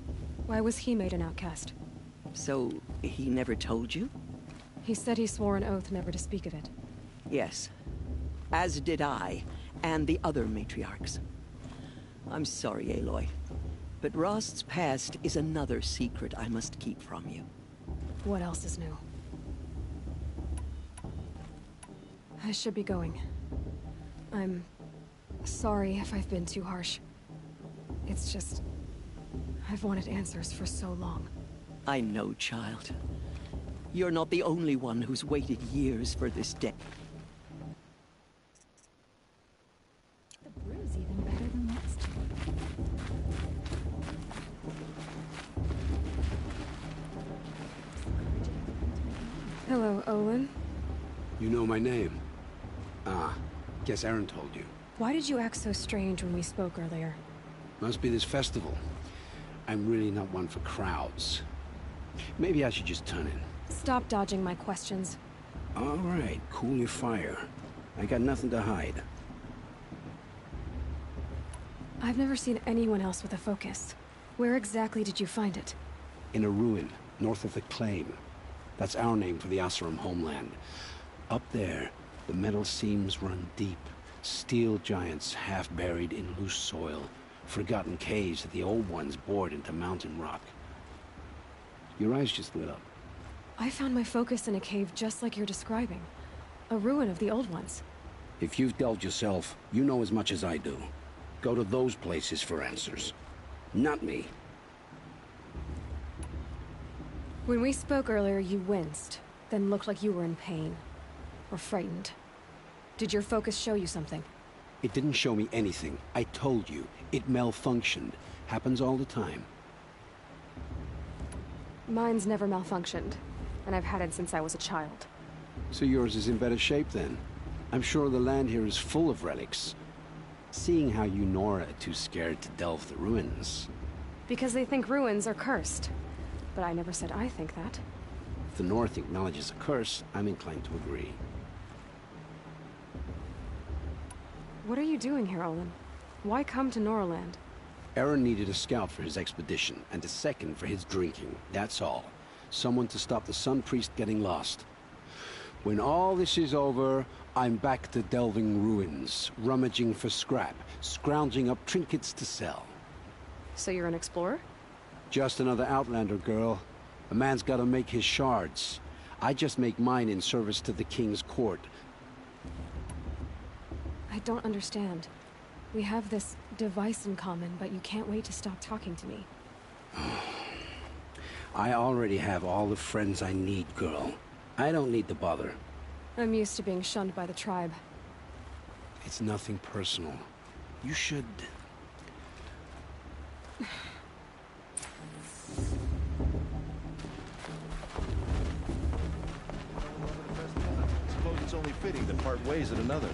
Why was he made an outcast? So, he never told you? He said he swore an oath never to speak of it. Yes. As did I, and the other matriarchs. I'm sorry, Aloy, but Rost's past is another secret I must keep from you. What else is new? I should be going. I'm sorry if I've been too harsh. It's just... I've wanted answers for so long. I know, child. You're not the only one who's waited years for this day. The brew's even better than last time. Hello, Olin. You know my name? Ah, guess Aaron told you. Why did you act so strange when we spoke earlier? Must be this festival. I'm really not one for crowds. Maybe I should just turn in. Stop dodging my questions. All right, cool your fire. I got nothing to hide. I've never seen anyone else with a focus. Where exactly did you find it? In a ruin, north of the Claim. That's our name for the Oseram homeland. Up there, the metal seams run deep. Steel giants half buried in loose soil. Forgotten caves that the old ones bored into mountain rock. Your eyes just lit up. I found my focus in a cave just like you're describing. A ruin of the old ones. If you've delved yourself, you know as much as I do. Go to those places for answers. Not me. When we spoke earlier, you winced, then looked like you were in pain. Or frightened. Did your focus show you something? It didn't show me anything. I told you. It malfunctioned. Happens all the time. Mine's never malfunctioned, and I've had it since I was a child. So yours is in better shape then. I'm sure the land here is full of relics. Seeing how you Nora are too scared to delve the ruins. Because they think ruins are cursed. But I never said I think that. If the North acknowledges a curse, I'm inclined to agree. What are you doing here, Olin? Why come to Noraland? Aaron needed a scout for his expedition, and a second for his drinking. That's all. Someone to stop the Sun Priest getting lost. When all this is over, I'm back to delving ruins, rummaging for scrap, scrounging up trinkets to sell. So you're an explorer? Just another Outlander, girl. A man's gotta make his shards. I just make mine in service to the King's court. I don't understand. We have this device in common, but you can't wait to stop talking to me. I already have all the friends I need, girl. I don't need to bother. I'm used to being shunned by the tribe. It's nothing personal. You should... Suppose it's only fitting to part ways at another.